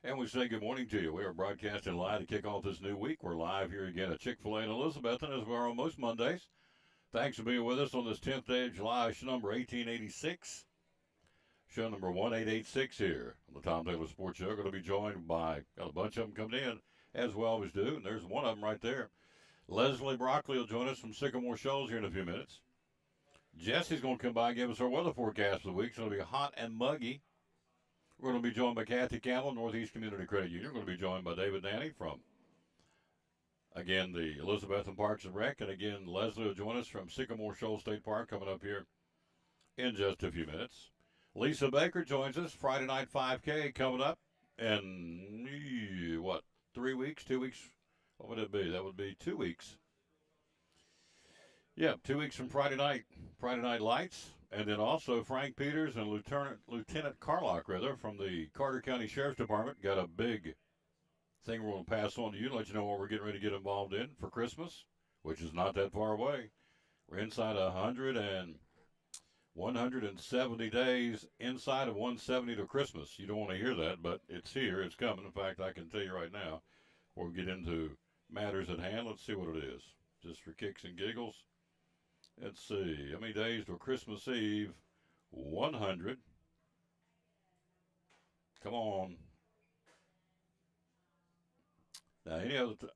And we say good morning to you. We are broadcasting live to kick off this new week. We're live here again at Chick-fil-A in Elizabethton, as we are on most Mondays. Thanks for being with us on this 10th day of July, show number 1886. Show number 1886 here on the Tom Taylor Sports Show. Going to be joined by, got a bunch of them coming in, as we always do, and there's one of them right there. Leslie Broccoli will join us from Sycamore Shoals here in a few minutes. Jesse's going to come by and give us our weather forecast for the week. It's going to be hot and muggy. We're going to be joined by Kathy Campbell, Northeast Community Credit Union. We're going to be joined by David Danny from, again, the Elizabethton Parks and Rec. And again, Leslie will join us from Sycamore Shoals State Park coming up here in just a few minutes. Lisa Baker joins us, Friday Night 5K coming up in, 3 weeks, 2 weeks? What would it be? That would be 2 weeks. Yeah, 2 weeks from Friday Night Lights. And then also Frank Peters and Lieutenant Carlock, from the Carter County Sheriff's Department. Got a big thing we're going to pass on to you, let you know what we're getting ready to get involved in for Christmas, which is not that far away. We're inside 170 days, inside of 170 to Christmas. You don't want to hear that, but it's here. It's coming. In fact, I can tell you right now, before we get into matters at hand, let's see what it is. Just for kicks and giggles. Let's see, how many days till Christmas Eve? 100. Come on. Now,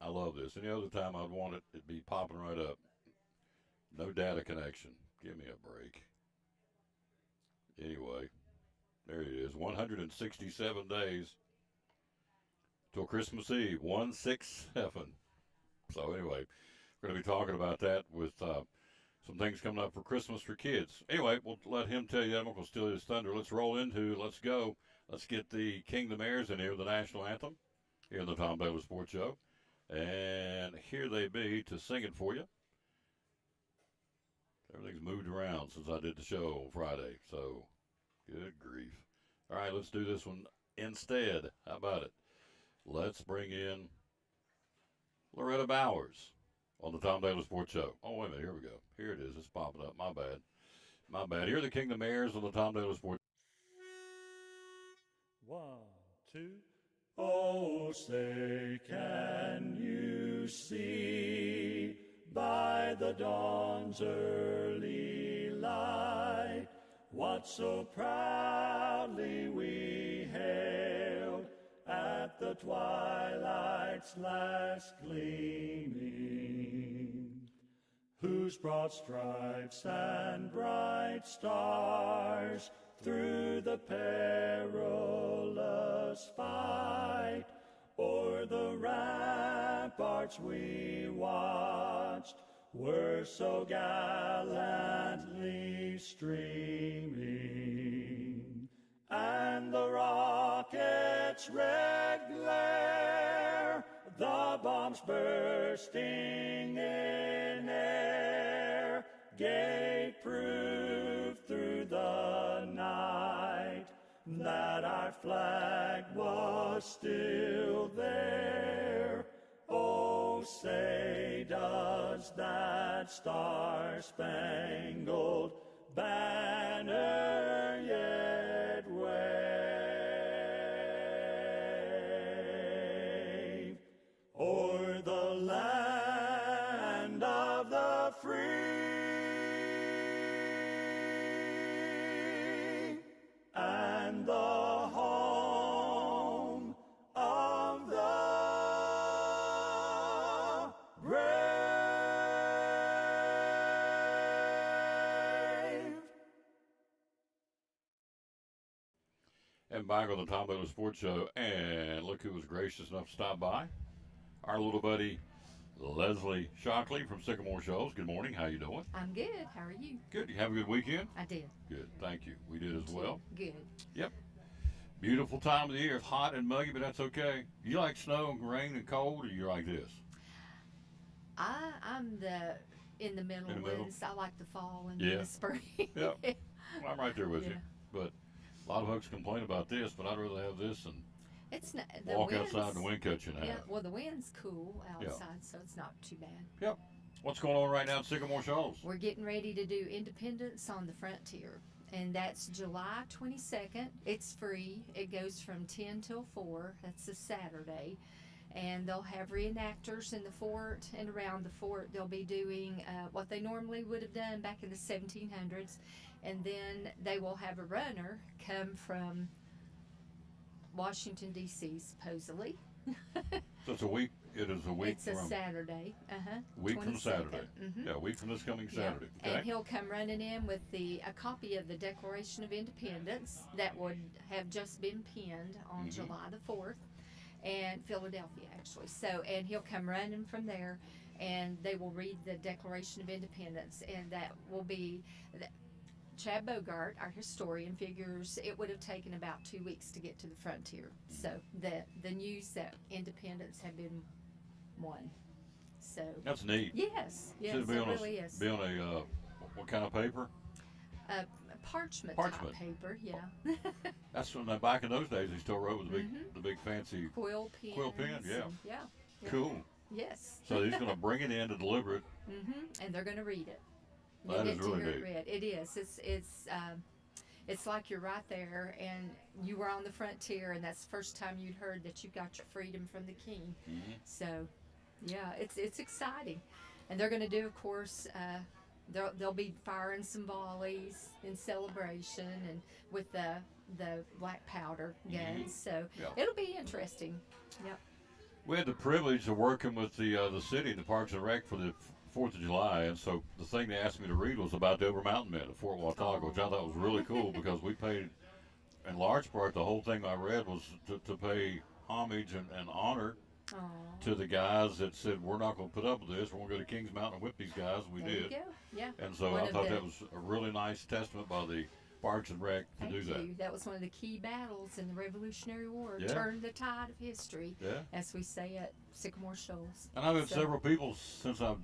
I love this. Any other time I'd want it, it'd be popping right up. No data connection. Give me a break. Anyway, there it is. 167 days till Christmas Eve. 167. So anyway, we're going to be talking about that with some things coming up for Christmas for kids. Anyway, we'll let him tell you that. I'm not going to steal his thunder. Let's go. Let's get the Kingdom Heirs in here, the national anthem, here in the Tom Taylor Sports Show. And here they be to sing it for you. Everything's moved around since I did the show on Friday, so good grief. All right, let's do this one instead. How about it? Let's bring in Loretta Bowers on the Tom Taylor Sports Show. Oh, wait a minute. Here we go. Here it is. It's popping up. My bad. Here are the Kingdom Heirs on the Tom Taylor Sports. 1, 2. Oh, say, can you see by the dawn's early light what so proudly we hailed at the twilight's last gleaming, whose broad stripes and bright stars through the perilous fight o'er the ramparts we watched were so gallantly streaming, and the rocket's red glare, the bombs bursting in air, gave proof through the night that our flag was still there. Oh, say, does that star-spangled banner yet wave o'er the land of the free and the home of the brave? And back on the Tom Taylor Sports Show, and look who was gracious enough to stop by. Our little buddy, Leslie Shockley from Sycamore Shoals. Good morning. How you doing? I'm good. How are you? Good. You have a good weekend? I did. Good. Thank you. We did as well. Good. Yep. Beautiful time of the year. It's hot and muggy, but that's okay. You like snow and rain and cold, or you like this? I'm in the middle. I like the fall and the spring. Yep. Well, I'm right there with you. Yeah. But a lot of folks complain about this, but I'd rather have this and It's not, walk outside and the wind cuts you in half. Yeah, well, the wind's cool outside, so it's not too bad. Yep. What's going on right now at Sycamore Shoals? We're getting ready to do Independence on the Frontier. and that's July 22nd. It's free. It goes from 10 till 4. That's a Saturday. And they'll have reenactors in the fort and around the fort. They'll be doing what they normally would have done back in the 1700s. And then they will have a runner come from Washington, D.C., supposedly. So it's a week. It is a week It's a from Saturday. week from 22nd. Saturday. Mhm. Yeah, a week from this coming Saturday. Yeah. Okay. And he'll come running in with a copy of the Declaration of Independence that would have just been penned on Mhm. July the 4th, and Philadelphia actually. So, and he'll come running from there, and they will read the Declaration of Independence, and that will be. Chad Bogart, our historian, figures it would have taken about 2 weeks to get to the frontier. So the news that independence had been won. So That's neat. yes, Should it it be on really is. Be on a what kind of paper? Parchment Parchment. type paper, yeah. That's when back in those days they still wrote with the big fancy. Quill pens. Quill pen, yeah. Yeah. Cool. Yes. So he's going to bring it in to deliver it. And they're going to read it. That They is get to really hear it neat. read. It is. It's like you're right there, and you were on the frontier, and that's the first time you'd heard that you got your freedom from the king. Mhm. So, yeah, it's exciting, and they're going to do, of course. They'll be firing some volleys in celebration, and with the black powder guns. So Yeah. it'll be interesting. Yep. We had the privilege of working with the city, the Parks and Rec for the 4th of July, and so the thing they asked me to read was about the Over Mountain Men at Fort Watauga, which I thought was really cool because we paid, in large part, the whole thing I read was to pay homage and honor Aw. to the guys that said, we're not going to put up with this, we're going to go to Kings Mountain and whip these guys, and we There did. you go. Yeah. And so One I of thought the- that was a really nice testament by the Parks and Rec to Thank do that. you. That was one of the key battles in the Revolutionary War. Yeah. Turned the tide of history, Yeah. as we say at Sycamore Shoals. And I've had So- several people since I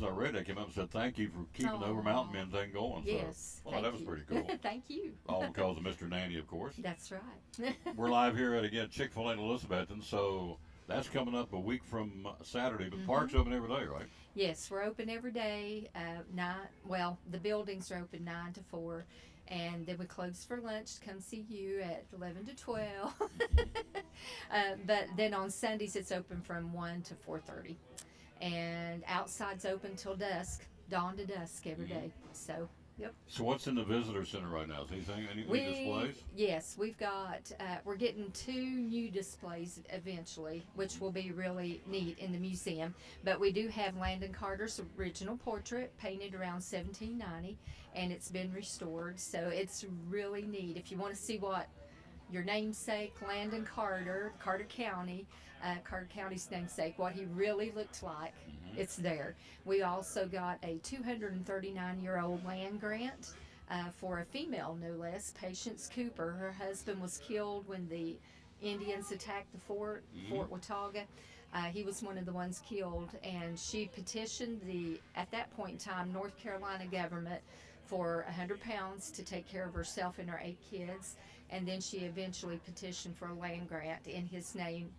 read that came up and said thank you for keeping the Over Aw. Mountain Men thing going. Yes. So, well, thank that was you. pretty cool. Thank you. All because of Mr. Nanny, of course. That's right. We're live here at again Chick-fil-A in Elizabethton, so that's coming up a week from Saturday. But the park's open every day, right? Yes, we're open every day. The buildings are open 9 to 4, and then we close for lunch to come see you at 11 to 12. But then on Sundays it's open from 1 to 4:30, and outside's open till dusk, dawn to dusk every day. So. Yep. So what's in the visitor center right now? Is anything, any displays? Yes, we've got, we're getting 2 new displays eventually, which will be really neat in the museum. But we do have Landon Carter's original portrait painted around 1790, and it's been restored. So it's really neat. If you want to see what your namesake, Landon Carter, Carter County's namesake, what he really looked like, it's there. We also got a 239-year-old land grant for a female, no less, Patience Cooper. Her husband was killed when the Indians attacked the fort, Fort Watauga. He was one of the ones killed, and she petitioned at that point in time, North Carolina government for £100 to take care of herself and her 8 kids, and then she eventually petitioned for a land grant in his name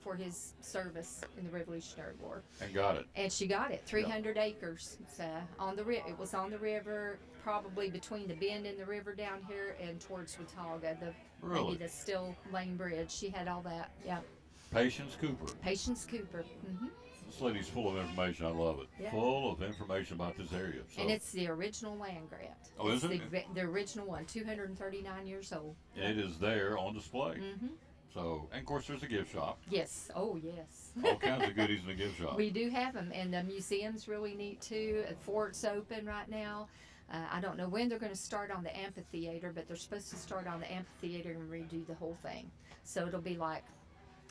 for his service in the Revolutionary War. And got it. And she got it, 300 acres. It's, it was on the river, probably between the bend in the river down here and towards Watauga, Really? maybe the Still Lane Bridge. She had all that, yeah. Patience Cooper. Patience Cooper. This lady's full of information. I love it. Yeah. Full of information about this area. So, And it's the original land grant. Oh, is It's it? The original one, 239 years old. it is there on display. Mm-hmm. So, and of course, there's a gift shop. Yes. Oh, yes. All kinds of goodies in the gift shop. We do have them, and the museum's really neat too. The fort's open right now. I don't know when they're going to start on the amphitheater, but they're supposed to start on the amphitheater and redo the whole thing. So it'll be like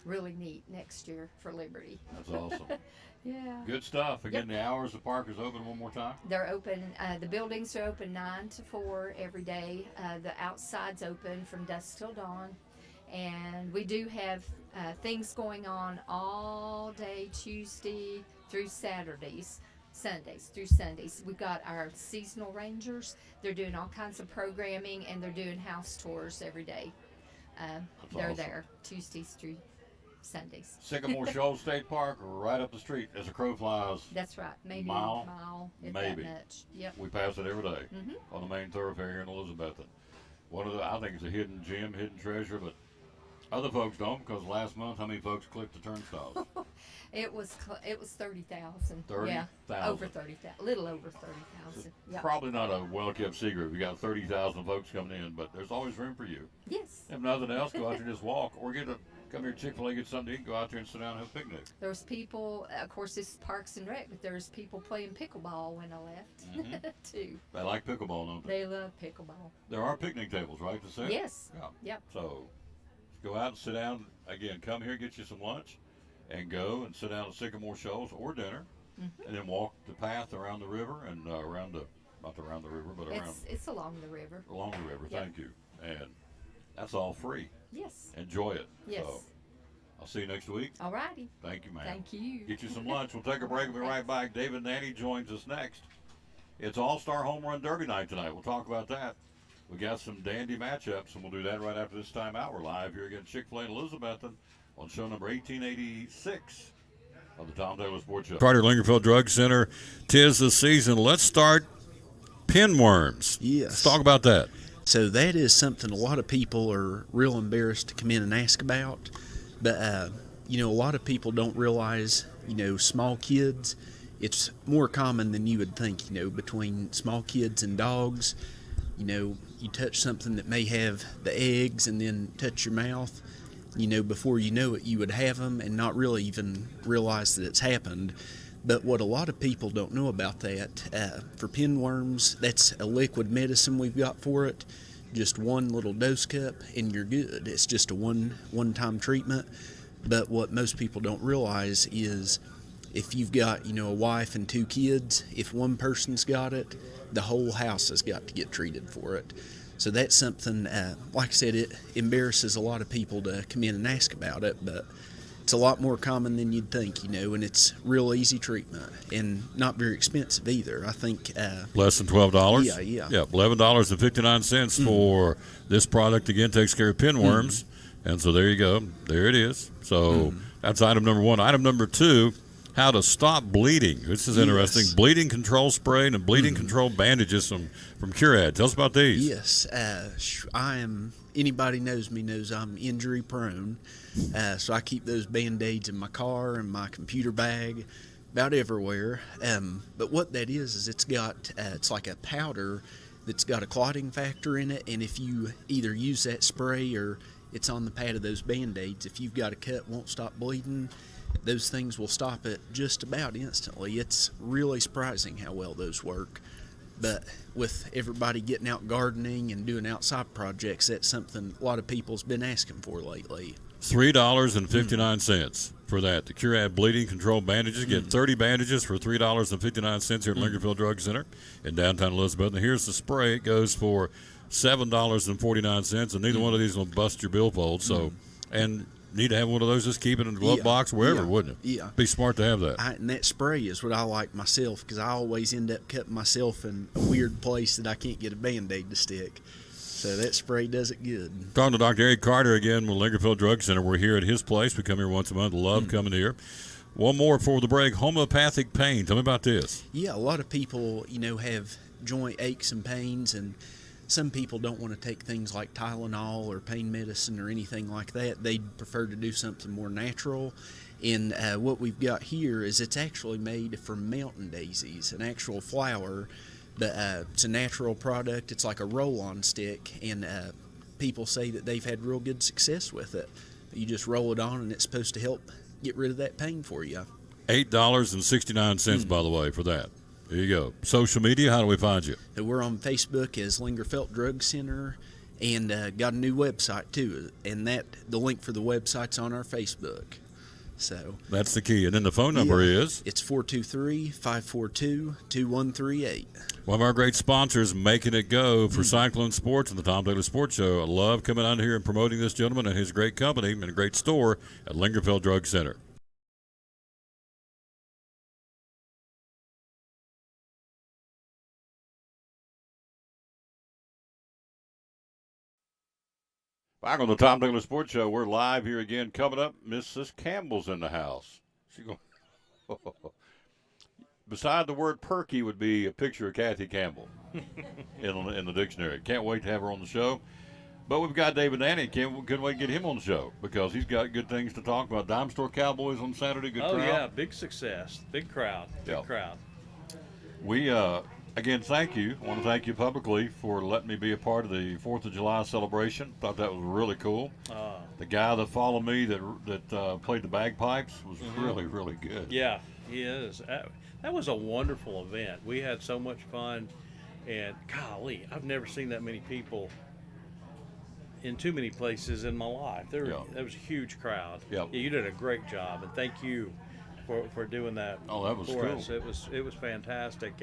really neat next year for Liberty. That's awesome. Yeah. Good stuff. Again, the hours the park is open one more time. They're open, the buildings are open 9 to 4 every day. The outside's open from dusk till dawn. And we do have things going on all day, Tuesday through Saturdays, Sundays through Sundays. We've got our seasonal rangers. They're doing all kinds of programming, and they're doing house tours every day. They're awesome. there Tuesdays through Sundays. Sycamore Shoals State Park, right up the street as a crow flies. That's right. Maybe Mile, a mile, if maybe. that much. Yep. We pass it every day Mhm. on the main thoroughfare here in Elizabethton. One of the, I think it's a hidden gem, hidden treasure, but other folks don't because last month, how many folks clipped the turnstiles? It was 30,000. 30,000. Yeah, over 30,000. Little over 30,000. Yeah. Probably not a well kept secret. We got 30,000 folks coming in, but there's always room for you. Yes. If nothing else, go out there and just walk, or come here to Chick-fil-A, get something to eat, go out there and sit down and have a picnic. There's people. Of course, this is Parks and Rec, but there's people playing pickleball when I left too. They like pickleball, don't they? They love pickleball. There are picnic tables, right? To sit. Yes. Yeah. Yep. So go out and sit down. Again, come here, get you some lunch, and go and sit down at Sycamore Shoals or dinner, and then walk the path around the river and not around the river, but around It's along the river. along the river. Yep. Thank you. And that's all free. Yes. Enjoy it. Yes. So I'll see you next week. All righty. Thank you, ma'am. Thank you. Get you some lunch. We'll take a break. We'll be right back. David Nanny joins us next. It's All-Star Home Run Derby night tonight. We'll talk about that. We got some dandy matchups, and we'll do that right after this timeout. We're live here again, Chick-fil-A in Elizabethton on show number 1886 of the Tom Taylor Sports Show. Carter Lingerfield Drug Center, 'tis the season. Let's start pinworms. Yes. Let's talk about that. So that is something a lot of people are real embarrassed to come in and ask about. But, a lot of people don't realize, small kids, it's more common than you would think, between small kids and dogs. You touch something that may have the eggs and then touch your mouth, before you know it, you would have them and not really even realize that it's happened. But what a lot of people don't know about that, for pinworms, that's a liquid medicine we've got for it. Just one little dose cup and you're good. It's just a one-time treatment. But what most people don't realize is if you've got, a wife and 2 kids, if one person's got it, the whole house has got to get treated for it. So that's something, like I said, it embarrasses a lot of people to come in and ask about it, but it's a lot more common than you'd think, and it's real easy treatment and not very expensive either. I think Less than $12? Yeah. Yeah, $11.59 for this product. Again, takes care of pinworms. And so there you go. There it is. So that's item number 1. Item number 2, how to stop bleeding. This is interesting. Yes. Bleeding control spray and bleeding control bandages from Curad. Tell us about these. Yes, anybody knows me knows I'm injury prone, so I keep those Band-Aids in my car and my computer bag, about everywhere. But what that is it's got, it's like a powder that's got a clotting factor in it, and if you either use that spray or it's on the pad of those Band-Aids, if you've got a cut won't stop bleeding, those things will stop it just about instantly. It's really surprising how well those work. But with everybody getting out gardening and doing outside projects, that's something a lot of people's been asking for lately. $3.59 for that. The Curad bleeding control bandages. Get 30 bandages for $3.59 here at Lingerfield Drug Center in downtown Elizabeth. And here's the spray. It goes for $7.49, and neither one of these will bust your billfold. So, and need to have one of those. Just keep it in the glove box, wherever, wouldn't it? Yeah. Be smart to have that. And that spray is what I like myself, because I always end up cutting myself in a weird place that I can't get a Band-Aid to stick. So that spray does it good. Talking to Dr. Eric Carter again with Lingerfield Drug Center. We're here at his place. We come here once a month. Love coming here. One more before the break. Homeopathic pain. Tell me about this. Yeah, a lot of people, have joint aches and pains, and some people don't want to take things like Tylenol or pain medicine or anything like that. They'd prefer to do something more natural. And what we've got here is it's actually made from mountain daisies, an actual flower, but it's a natural product. It's like a roll-on stick, and people say that they've had real good success with it. You just roll it on, and it's supposed to help get rid of that pain for you. $8.69, by the way, for that. There you go. Social media, how do we find you? We're on Facebook as Lingerfield Drug Center, and got a new website too. And the link for the website's on our Facebook. So that's the key. And then the phone number is? It's 423-542-2138. One of our great sponsors, making it go for Cyclone Sports and the Tom Taylor Sports Show. I love coming out here and promoting this gentleman and his great company and a great store at Lingerfield Drug Center. Back on the Tom Douglas Sports Show, we're live here again. Coming up, Mrs. Campbell's in the house. She go. Beside the word perky would be a picture of Kathy Campbell in the dictionary. Can't wait to have her on the show. But we've got David Danny. Couldn't wait to get him on the show because he's got good things to talk about. Dime Store Cowboys on Saturday. Good crowd. Oh, yeah. Big success. Big crowd. Big crowd. We, again, thank you. I want to thank you publicly for letting me be a part of the 4th of July celebration. Thought that was really cool. The guy that followed me that played the bagpipes was really, really good. Yeah, he is. That was a wonderful event. We had so much fun. And, golly, I've never seen that many people in too many places in my life. There was a huge crowd. Yep. Yeah, you did a great job, and thank you for doing that. Oh, that was for cool. us. It was fantastic,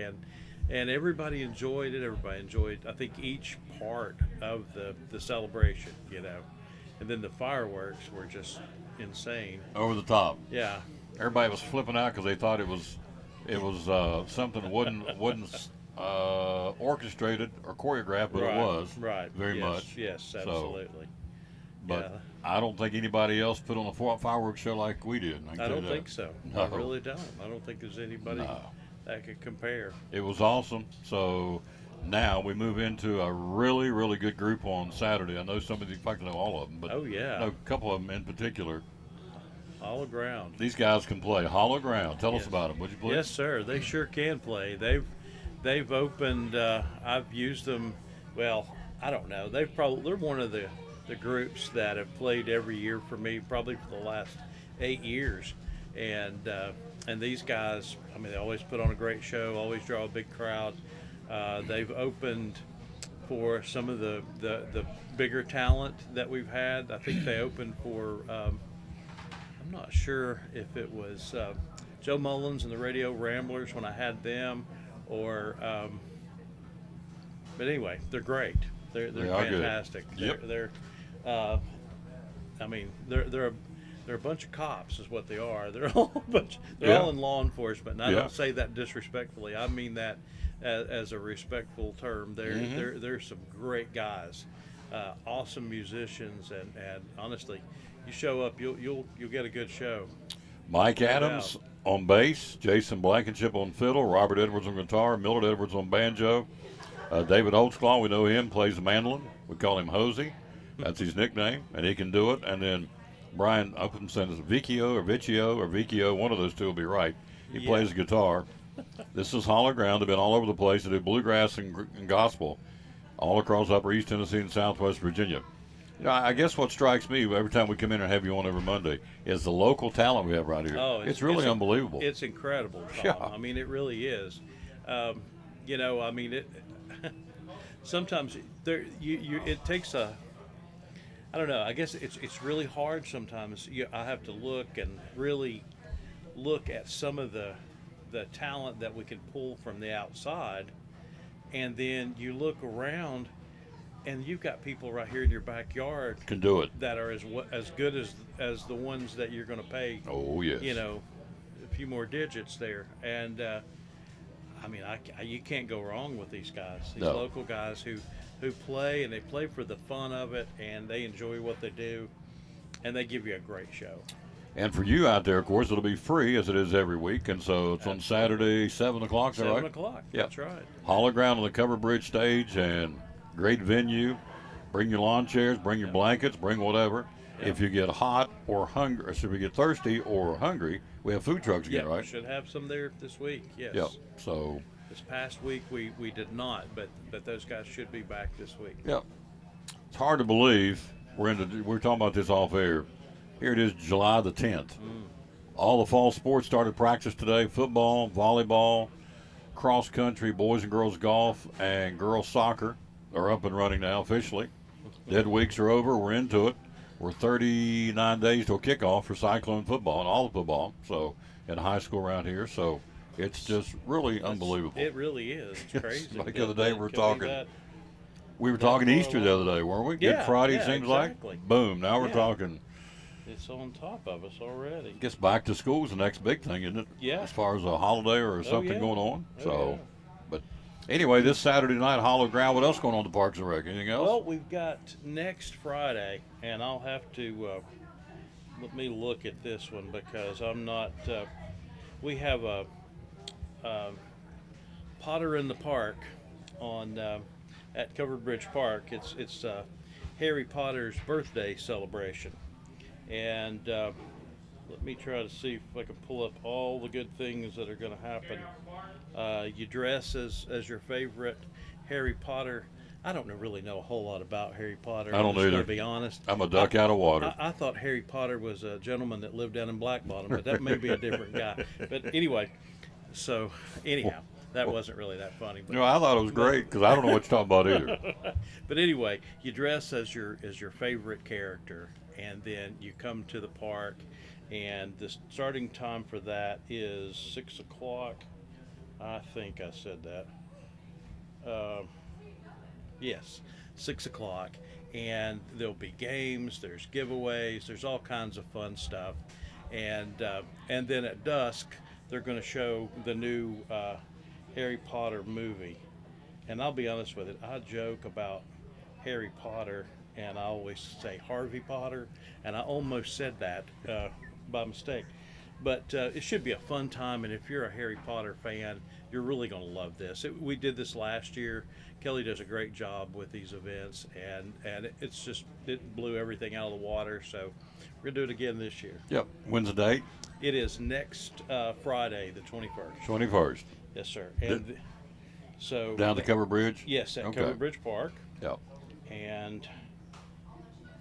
and everybody enjoyed it. Everybody enjoyed, I think, each part of the celebration, you know. And then the fireworks were just insane. Over the top. Yeah. Everybody was flipping out because they thought it was something wasn't orchestrated or choreographed, but right, it was very yes, much. Yes, absolutely. But I don't think anybody else put on a fireworks show like we did. I don't think so. No. I really don't. I don't think there's anybody that could compare. It was awesome. So now we move into a really, really good group on Saturday. I know some of you probably know all of them, but Oh, yeah. I know a couple of them in particular. Hollow ground. These guys can play hollow ground. Tell Yes. us about them, would you please? Yes, sir. They sure can play. They've opened. I've used them. Well, I don't know. They're one of the groups that have played every year for me, probably for the last 8 years. And these guys, I mean, they always put on a great show. Always draw a big crowd. They've opened for some of the bigger talent that we've had. I think they opened for. I'm not sure if it was Joe Mullins and the Radio Ramblers when I had them, or but anyway, they're great. They're fantastic. Yep. They're I mean, they're a bunch of cops is what they are. They're all all in law enforcement. And I don't say that disrespectfully. I mean that as a respectful term. They're some great guys, awesome musicians, and honestly, you show up, you'll get a good show. Mike Adams on bass, Jason Blankenship on fiddle, Robert Edwards on guitar, Millard Edwards on banjo, David Holtzclaw, we know him, plays the mandolin. We call him Hosey. That's his nickname, and he can do it. And then Brian Upton is Vicchio, one of those two will be right. He plays the guitar. This is hollow ground. They've been all over the place. They do bluegrass and gospel all across upper East Tennessee and Southwest Virginia. You know, I guess what strikes me every time we come in and have you on every Monday is the local talent we have right here. Oh, it's really unbelievable. It's incredible, Tom. Yeah. I mean, it really is. You know, I mean, it. Sometimes it takes a. I don't know. I guess it's really hard sometimes. I have to look and really look at some of the talent that we can pull from the outside, and then you look around, and you've got people right here in your backyard can do it that are as good as the ones that you're going to pay. Oh yes. You know, a few more digits there, and I mean, you can't go wrong with these guys. These local guys who play, and they play for the fun of it, and they enjoy what they do, and they give you a great show. And for you out there, of course, it'll be free as it is every week, and so it's on Saturday, 7 o'clock. 7 o'clock. Yep. That's right. Hollow ground on the cover bridge stage, and great venue. Bring your lawn chairs, bring your blankets, bring whatever. Yep. If you get hot or hungry, so if you get thirsty or hungry, we have food trucks again, right? We should have some there this week. Yes. Yep. So this past week we did not, but those guys should be back this week. Yep. It's hard to believe we're talking about this off air. Here it is, July the 10th. All the fall sports started practice today: football, volleyball, cross country, boys and girls golf, and girls soccer are up and running now officially. Dead weeks are over. We're into it. We're 39 days to a kickoff for Cyclone football and all the football. So at high school around here. So it's just really unbelievable. It really is. It's crazy. Like the other day we were talking Easter the other day, weren't we? Yeah, Good Friday, yeah, seems exactly. like. Boom. Now we're talking. It's on top of us already. Gets back to school is the next big thing, isn't it? Yeah. As far as a holiday or something going on. Oh, so, yeah. but Anyway, this Saturday night, Hollow Ground. What else going on at the Parks and Rec? Anything else? Well, we've got next Friday, and I'll have to let me look at this one because I'm not. We have a Potter in the Park on at Covered Bridge Park. It's Harry Potter's birthday celebration, and let me try to see if I can pull up all the good things that are going to happen. You dress as your favorite Harry Potter. I don't really know a whole lot about Harry Potter. I don't I'm just either. gonna be honest. I'm a duck out of water. I thought Harry Potter was a gentleman that lived down in Black Bottom, but that may be a different guy. But anyway, so anyhow, that wasn't really that funny. But, I thought it was great because I don't know what you're talking about either. but anyway, you dress as your favorite character, and then you come to the park, and the starting time for that is 6 o'clock. I think I said that. Yes, 6 o'clock, and there'll be games. There's giveaways. There's all kinds of fun stuff, and then at dusk they're going to show the new Harry Potter movie. And I'll be honest with it, I joke about Harry Potter, and I always say Harvey Potter, and I almost said that by mistake. But it should be a fun time, and if you're a Harry Potter fan, you're really going to love this. We did this last year. Kelly does a great job with these events, and it blew everything out of the water. So we're going to do it again this year. Yep. When's the date? It is next Friday, the 21st. 21st. Yes, sir. And so Down to Cover Bridge? Yes, at Okay. Covered Bridge Park. Yep. And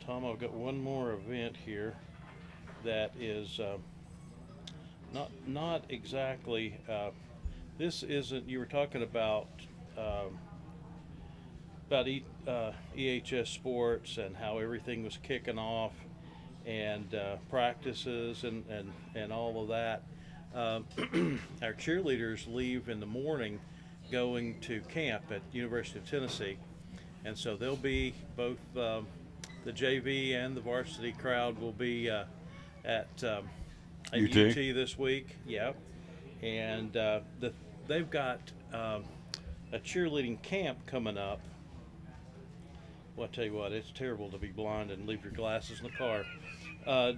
Tom, I've got one more event here that is not exactly. This isn't. You were talking about EHS Sports and how everything was kicking off, and practices and all of that. Our cheerleaders leave in the morning, going to camp at University of Tennessee, and so they'll be both the JV and the varsity crowd will be at UT this week. Yep, and they've got a cheerleading camp coming up. Well, I tell you what, it's terrible to be blind and leave your glasses in the car.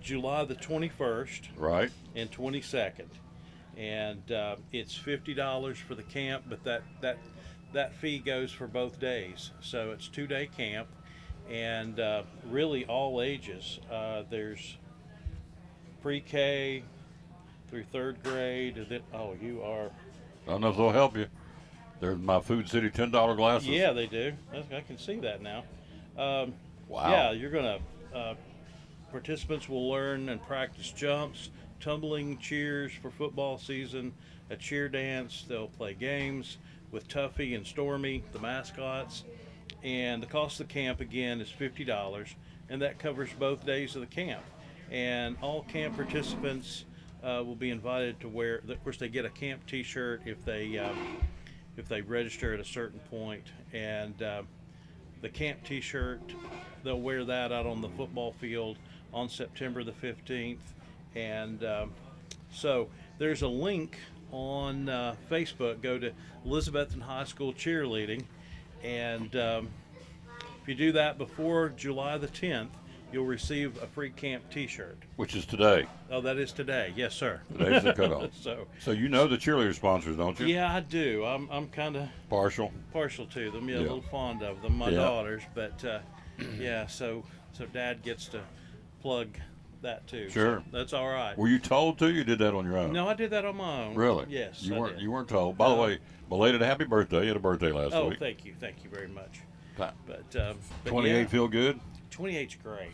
July the 21st Right. and 22nd, and it's $50 for the camp, but that fee goes for both days. So it's 2-day camp, and really all ages. There's pre-K through 3rd grade. And then, you are. I don't know if they'll help you. There's my Food City $10 glasses. Yeah, they do. I can see that now. Wow. Yeah, you're gonna. Participants will learn and practice jumps, tumbling, cheers for football season, a cheer dance. They'll play games with Tuffy and Stormy, the mascots. And the cost of the camp again is $50, and that covers both days of the camp. And all camp participants will be invited to wear. Of course, they get a camp T-shirt if they register at a certain point, and the camp T-shirt, they'll wear that out on the football field on September the 15th. And so there's a link on Facebook. Go to Elizabethton High School Cheerleading, and if you do that before July the 10th, you'll receive a free camp T-shirt. Which is today. Oh, that is today. Yes, sir. Today's the cutoff. So you know the cheerleader sponsors, don't you? yeah, I do. I'm kind of Partial. to them. Yeah, Yeah. a little fond of them. My Yeah. daughters, but yeah. So Dad gets to plug that too. Sure. So that's all right. Were you told to? You did that on your own? No, I did that on my own. Really? Yes. You I weren't. did. You weren't told. By the way, belated happy birthday. You had a birthday last Oh, week. thank you very much. But But 28 yeah, feel good? 28's great.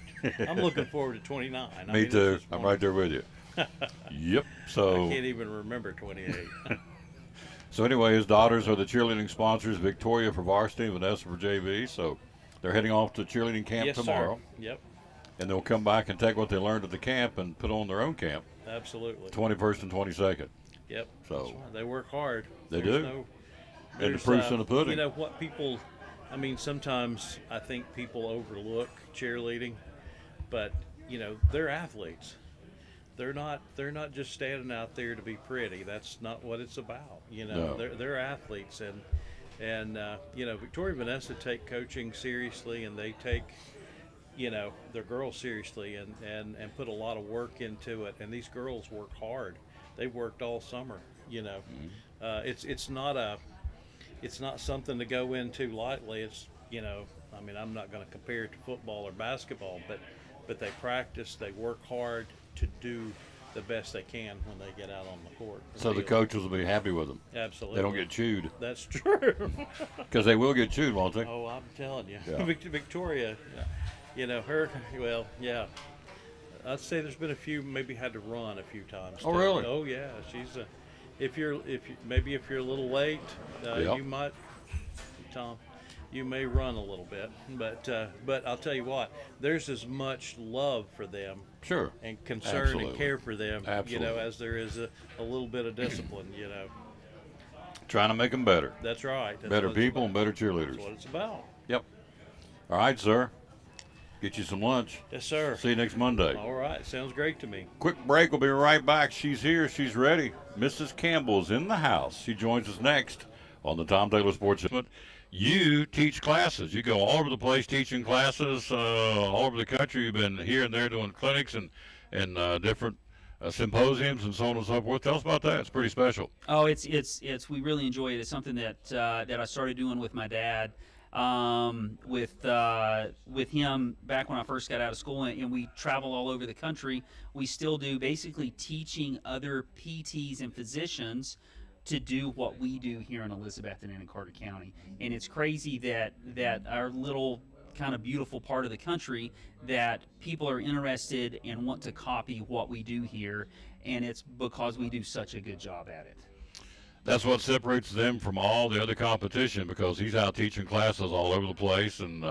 I'm looking forward to 29. I Me mean, it's too. just I'm right there with you. Yep. So I can't even remember 28. So anyway, his daughters are the cheerleading sponsors, Victoria for varsity, Vanessa for JV. So they're heading off to cheerleading camp Yes, tomorrow. Sir. Yep. And they'll come back and take what they learned at the camp and put on their own camp, Absolutely. 21st and 22nd. Yep. So- That's right. They work hard. They There's do. No, And the there's, proof's in the pudding. You know what people, I mean, sometimes I think people overlook cheerleading, but you know, they're athletes. They're not just standing out there to be pretty. That's not what it's about. You know, No. they're athletes, And Victoria and Vanessa take coaching seriously, and they take their girls seriously, and put a lot of work into it. And these girls work hard. They worked all summer. It's not something to go into lightly. I'm not going to compare it to football or basketball, but they practice, they work hard to do the best they can when they get out on the court. So the coaches will be happy with them. Absolutely. They don't get chewed. That's true. Because they will get chewed, won't they? Oh, I'm telling you. Yeah. Victoria, I'd say there's been a few, maybe had to run a few times. Oh, really? Oh, yeah. She's if you're a little late, Yep. you might, Tom, you may run a little bit, but I'll tell you what, there's as much love for them, Sure, and concern absolutely. and care for them, Absolutely. as there is a little bit of discipline, Trying to make them better. That's right. That's Better what it's people about. and better cheerleaders. That's what it's about. Yep. All right, sir. Get you some lunch. Yes, sir. See you next Monday. All right, sounds great to me. Quick break. We'll be right back. She's here. She's ready. Mrs. Campbell's in the house. She joins us next on the Tom Taylor Sports Show. You teach classes. You go all over the place teaching classes, all over the country. You've been here and there doing clinics and different symposiums and so on and so forth. Tell us about that. It's pretty special. Oh, it's we really enjoy it. It's something that I started doing with my dad, with him back when I first got out of school, and we travel all over the country. We still do, basically teaching other PTs and physicians to do what we do here in Elizabethton and in Carter County. And it's crazy that our little kind of beautiful part of the country, that people are interested and want to copy what we do here, and it's because we do such a good job at it. That's what separates them from all the other competition, because he's out teaching classes all over the place. And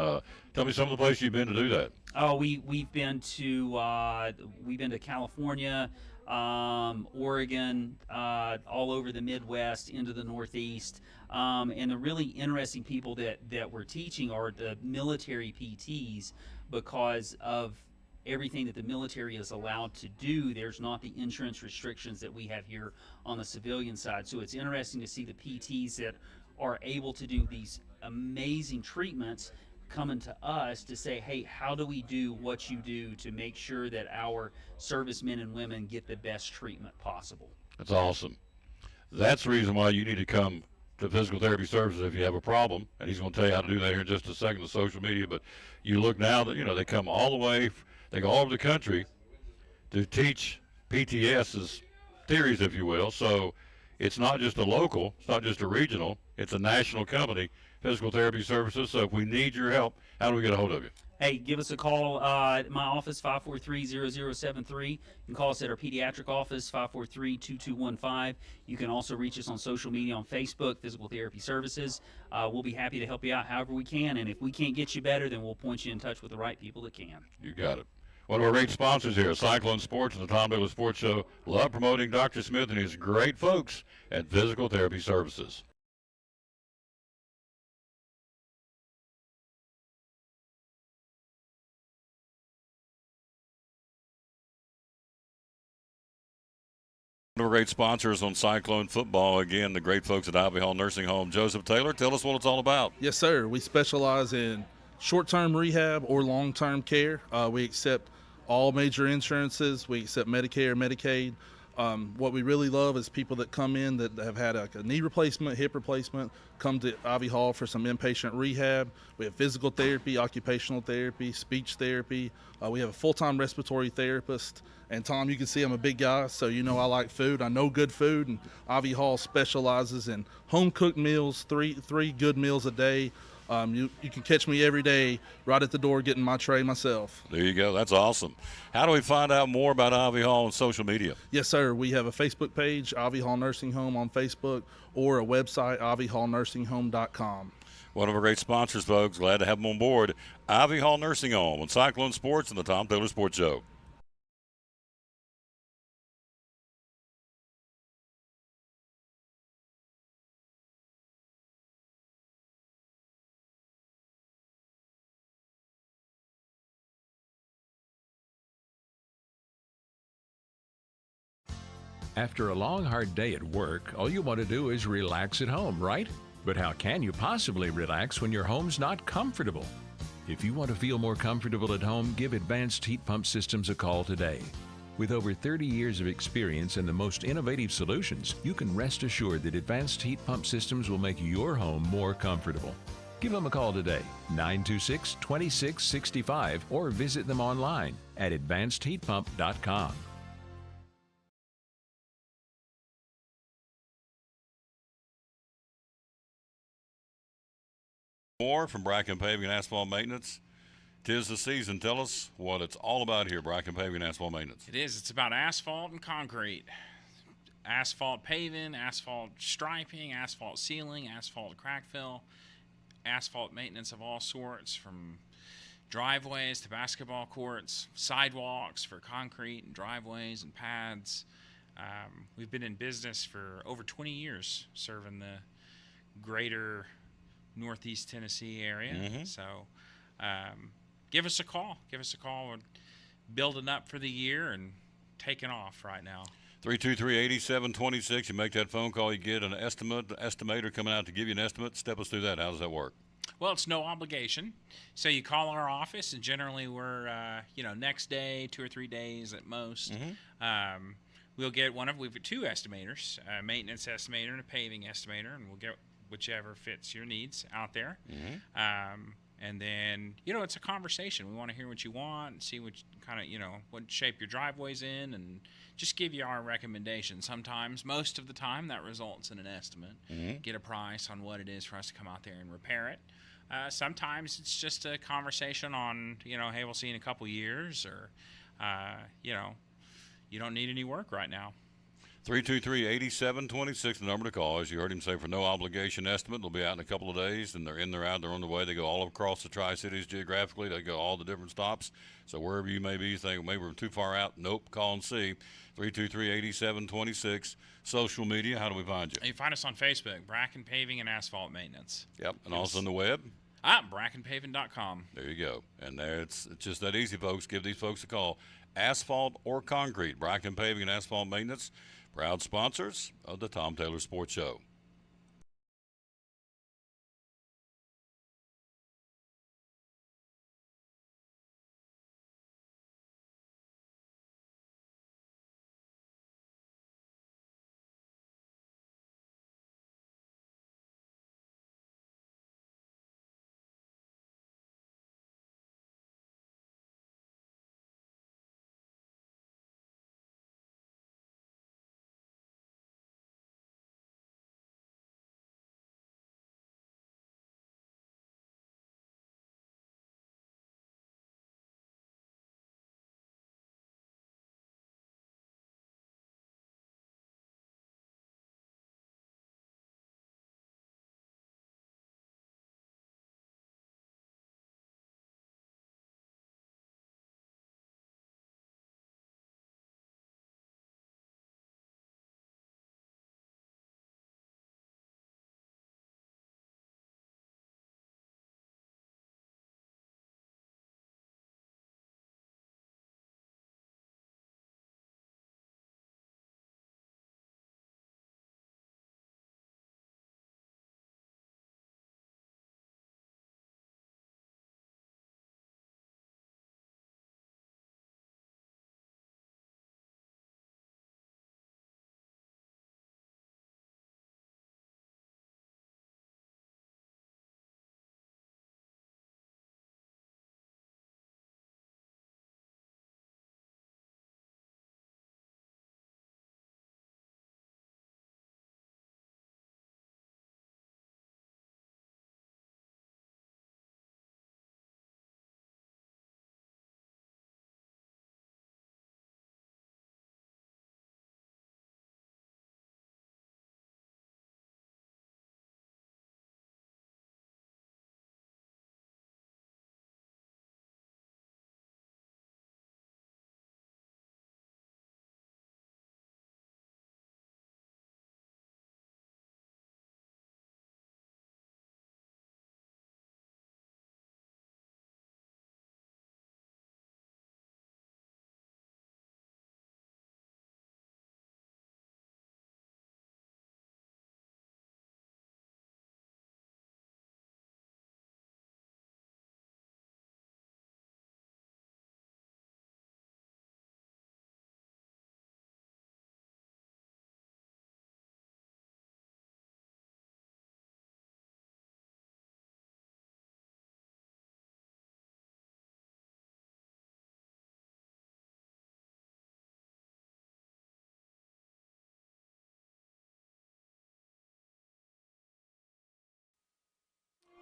tell me some of the places you've been to do that. Oh, we've been to California, Oregon, all over the Midwest, into the Northeast, and the really interesting people that we're teaching are the military PTs, because of everything that the military is allowed to do. There's not the insurance restrictions that we have here on the civilian side. So it's interesting to see the PTs that are able to do these amazing treatments coming to us to say, hey, how do we do what you do to make sure that our servicemen and women get the best treatment possible? That's awesome. That's the reason why you need to come to Physical Therapy Services if you have a problem. And he's going to tell you how to do that here in just a second, the social media. But you look now that, they come all the way, they go all over the country to teach PTS's theories, if you will. So it's not just a local, it's not just a regional, it's a national company, Physical Therapy Services. So if we need your help, how do we get a hold of you? Hey, give us a call at my office, 543-0073. You can call us at our pediatric office, 543-2215. You can also reach us on social media on Facebook, Physical Therapy Services. We'll be happy to help you out however we can, and if we can't get you better, then we'll point you in touch with the right people that can. You got it. One of our great sponsors here, Cyclone Sports and the Tom Taylor Sports Show, love promoting Dr. Smith and his great folks at Physical Therapy Services. One of our great sponsors on Cyclone Football, again, the great folks at Ivy Hall Nursing Home. Joseph Taylor, tell us what it's all about. Yes, sir. We specialize in short-term rehab or long-term care. We accept all major insurances. We accept Medicare, Medicaid. What we really love is people that come in that have had a knee replacement, hip replacement, come to Ivy Hall for some inpatient rehab. We have physical therapy, occupational therapy, speech therapy. We have a full-time respiratory therapist. And Tom, you can see I'm a big guy, so you know I like food. I know good food, and Ivy Hall specializes in home-cooked meals, three good meals a day. You can catch me every day right at the door getting my tray myself. There you go. That's awesome. How do we find out more about Ivy Hall on social media? Yes, sir. We have a Facebook page, Ivy Hall Nursing Home on Facebook, or a website, ivyhallnursing.com. One of our great sponsors, folks. Glad to have them on board. Ivy Hall Nursing Home on Cyclone Sports and the Tom Taylor Sports Show. After a long, hard day at work, all you want to do is relax at home, right? But how can you possibly relax when your home's not comfortable? If you want to feel more comfortable at home, give Advanced Heat Pump Systems a call today. With over 30 years of experience and the most innovative solutions, you can rest assured that Advanced Heat Pump Systems will make your home more comfortable. Give them a call today, 926-2665, or visit them online at advancedheatpump.com. More from Bracken Paving and Asphalt Maintenance. 'Tis the season. Tell us what it's all about here, Bracken Paving and Asphalt Maintenance. It is. It's about asphalt and concrete. Asphalt paving, asphalt striping, asphalt sealing, asphalt crack fill, asphalt maintenance of all sorts, from driveways to basketball courts, sidewalks for concrete and driveways and pads. We've been in business for over 20 years serving the greater Northeast Tennessee area. So give us a call. Give us a call. We're building up for the year and taking off right now. 323-8726. You make that phone call, you get an estimator coming out to give you an estimate. Step us through that. How does that work? Well, it's no obligation. So you call our office, and generally we're, next day, 2 or 3 days at most. We'll get we've got 2 estimators, a maintenance estimator and a paving estimator, and we'll get whichever fits your needs out there. And then, it's a conversation. We want to hear what you want and see what kind of, what shape your driveway's in, and just give you our recommendations. Sometimes, most of the time, that results in an estimate. Get a price on what it is for us to come out there and repair it. Sometimes it's just a conversation on, hey, we'll see you in a couple years, or, you don't need any work right now. 323-8726, the number to call. As you heard him say, for no obligation estimate. They'll be out in a couple of days, and they're in, they're out, they're on the way. They go all across the Tri-Cities geographically. They go all the different stops. So wherever you may be, you think maybe we're too far out. Nope, call and see. 323-8726. Social media, how do we find you? You can find us on Facebook, Bracken Paving and Asphalt Maintenance. Yep, and also on the web? BrackenPaving.com. There you go. And there it's just that easy, folks. Give these folks a call. Asphalt or concrete, Bracken Paving and Asphalt Maintenance. Proud sponsors of the Tom Taylor Sports Show.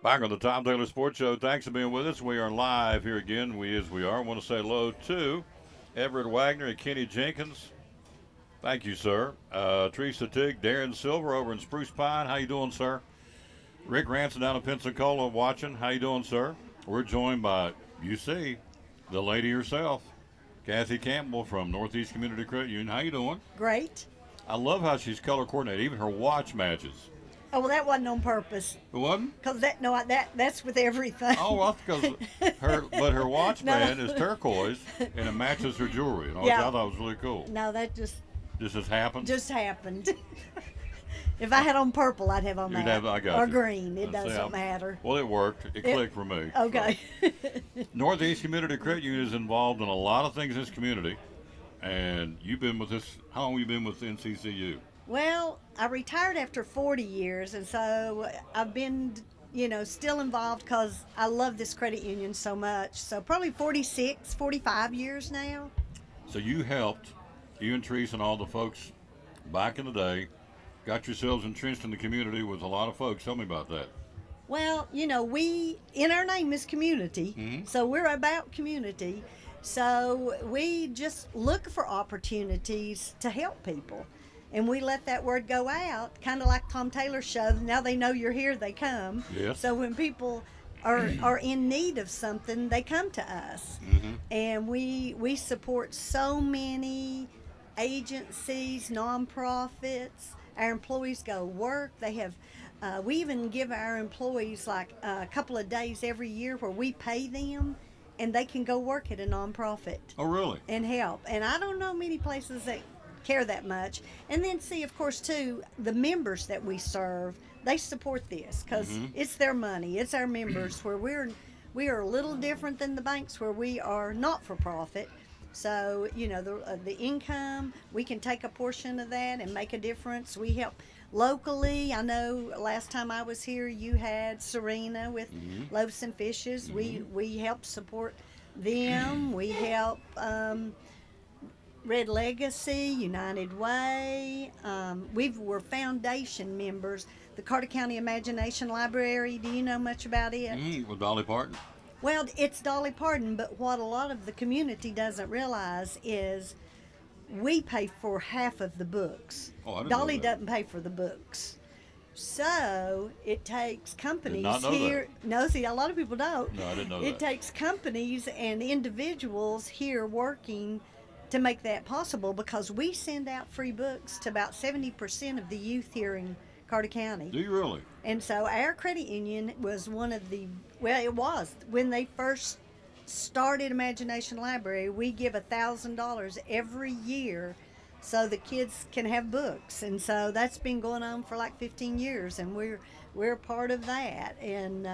Back on the Tom Taylor Sports Show. Thanks for being with us. We are live here again. We want to say hello to Everett Wagner and Kenny Jenkins. Thank you, sir. Teresa Tigg, Darren Silver over in Spruce Pine. How you doing, sir? Rick Ranson down in Pensacola watching. How you doing, sir? We're joined by, you see, the lady herself, Kathy Campbell from Northeast Community Credit Union. How you doing? Great. I love how she's color coordinated. Even her watch matches. Oh, well, that wasn't on purpose. It wasn't? Cause that's with everything. Oh, well, because her watch band is turquoise and it matches her jewelry. Which I thought was really cool. No, that just happened. Just happened. If I had on purple, I'd have on You'd that. I got or you. green. It doesn't matter. Well, it worked. It clicked for me. Okay. So. Northeast Community Credit Union is involved in a lot of things in this community, and you've been with this. How long have you been with NCCU? Well, I retired after 40 years, and so I've been, still involved because I love this credit union so much. So probably 45 years now. So you helped, you and Teresa and all the folks back in the day, got yourselves entrenched in the community with a lot of folks. Tell me about that. Well, in our name is community, so we're about community. So we just look for opportunities to help people. And we let that word go out, kind of like Tom Taylor's show. Now they know you're here, they come. Yes. So when people are in need of something, they come to us. And we support so many agencies, nonprofits. Our employees go work. They have, we even give our employees like a couple of days every year where we pay them and they can go work at a nonprofit. Oh, really? And help. And I don't know many places that care that much. And then see, of course, too, the members that we serve, they support this because it's their money. It's our members where we are a little different than the banks where we are not for profit. So, the income, we can take a portion of that and make a difference. We help locally. I know last time I was here, you had Serena with Loaves and Fishes. We help support them. We help Red Legacy, United Way. We're foundation members. The Carter County Imagination Library, do you know much about it? With Dolly Parton. Well, it's Dolly Parton, but what a lot of the community doesn't realize is we pay for half of the books. Oh, I didn't Dolly know that. doesn't pay for the books. So it takes companies not know here. No, see, a lot of people don't. No, I didn't know It that. takes companies and individuals here working to make that possible because we send out free books to about 70% of the youth here in Carter County. Do you really? And so our credit union was one of the, it was, when they first started Imagination Library, we give $1,000 every year so the kids can have books. And so that's been going on for like 15 years, and we're part of that. And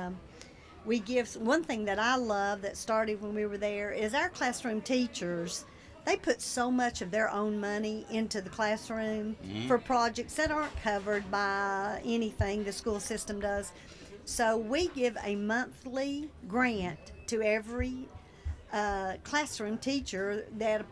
we give, one thing that I love that started when we were there is our classroom teachers. They put so much of their own money into the classroom for projects that aren't covered by anything the school system does. So we give a monthly grant to every classroom teacher that,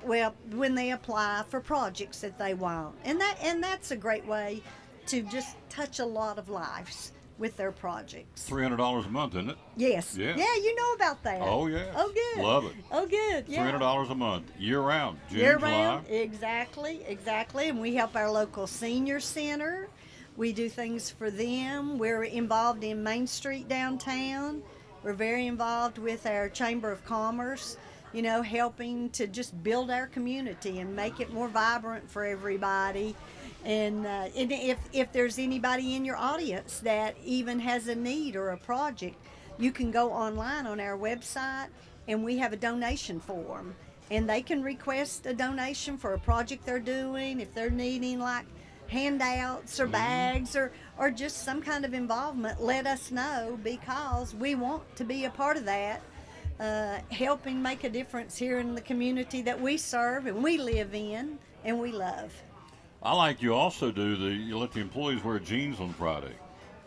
when they apply for projects that they want. And that's a great way to just touch a lot of lives with their projects. $300 a month, isn't it? Yes. Yeah. Yeah, you know about that. Oh, yeah. Oh, good. Love it. Oh, good. Yeah. $300 a month, year round. June, Year July. round, exactly. And we help our local senior center. We do things for them. We're involved in Main Street downtown. We're very involved with our Chamber of Commerce, helping to just build our community and make it more vibrant for everybody. And if there's anybody in your audience that even has a need or a project, you can go online on our website and we have a donation form. And they can request a donation for a project they're doing, if they're needing like handouts or bags or just some kind of involvement, let us know because we want to be a part of that, helping make a difference here in the community that we serve and we live in and we love. I like you also do you let the employees wear jeans on Friday.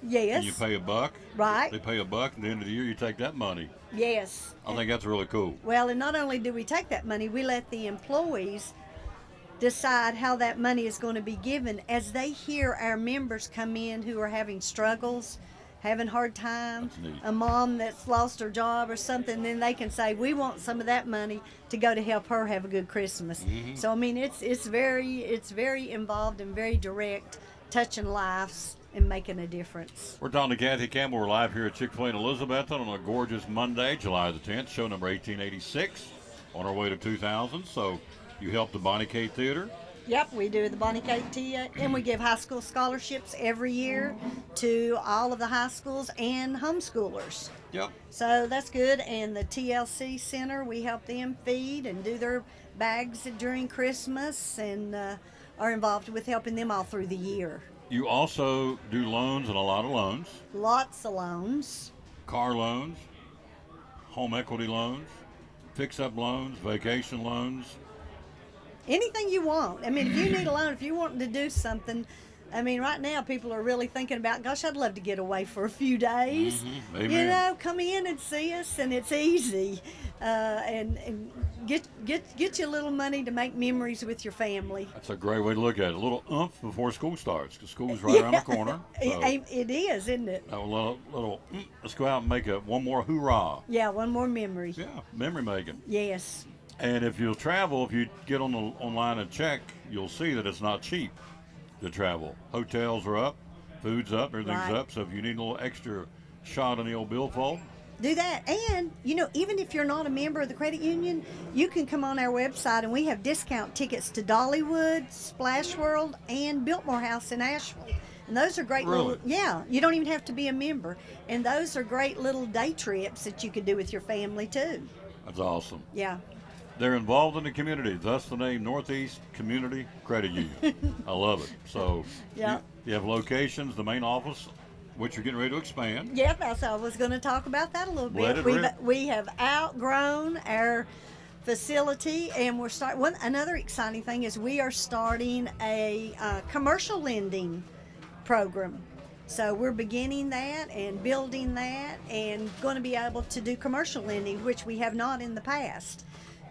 Yes. And you pay $1. Right. They pay $1. At the end of the year, you take that money. Yes. I think that's really cool. Well, and not only do we take that money, we let the employees decide how that money is going to be given as they hear our members come in who are having struggles, having a hard time, That's neat. a mom that's lost her job or something, then they can say, we want some of that money to go to help her have a good Christmas. So I mean, it's very involved and very direct, touching lives and making a difference. We're talking to Kathy Campbell. We're live here at Chick-fil-A in Elizabethton on a gorgeous Monday, July the 10th, show number 1886, on our way to 2000. So you helped the Bonnie K Theater. Yep, we do the Bonnie K Tea, and we give high school scholarships every year to all of the high schools and homeschoolers. Yep. So that's good. And the TLC Center, we help them feed and do their bags during Christmas, and are involved with helping them all through the year. You also do loans, and a lot of loans. Lots of loans. Car loans, home equity loans, fix-up loans, vacation loans. Anything you want. I mean, if you need a loan, if you're wanting to do something, I mean, right now people are really thinking about, gosh, I'd love to get away for a few days. Amen. You know, come in and see us, and it's easy. And get you a little money to make memories with your family. That's a great way to look at it. A little oomph before school starts, because school's right around the corner. So It is, isn't it? a little let's go out and make one more hoorah. Yeah, one more memory. Yeah, memory making. Yes. And if you'll travel, if you get online and check, you'll see that it's not cheap to travel. Hotels are up, food's up, everything's Right. up. So if you need a little extra shot on the old billfold, Do that. And, you know, even if you're not a member of the credit union, you can come on our website, and we have discount tickets to Dollywood, Splash World, and Biltmore House in Asheville. And those are great Really? little, yeah, you don't even have to be a member. And those are great little day trips that you could do with your family too. that's awesome. Yeah. They're involved in the community, thus the name Northeast Community Credit Union. I love it. So Yeah. you have locations, the main office, which you're getting ready to expand. Yep, I was going to talk about that a little Let bit. it rip. We have outgrown our facility, and we're another exciting thing is we are starting a commercial lending program. So we're beginning that and building that, and going to be able to do commercial lending, which we have not in the past.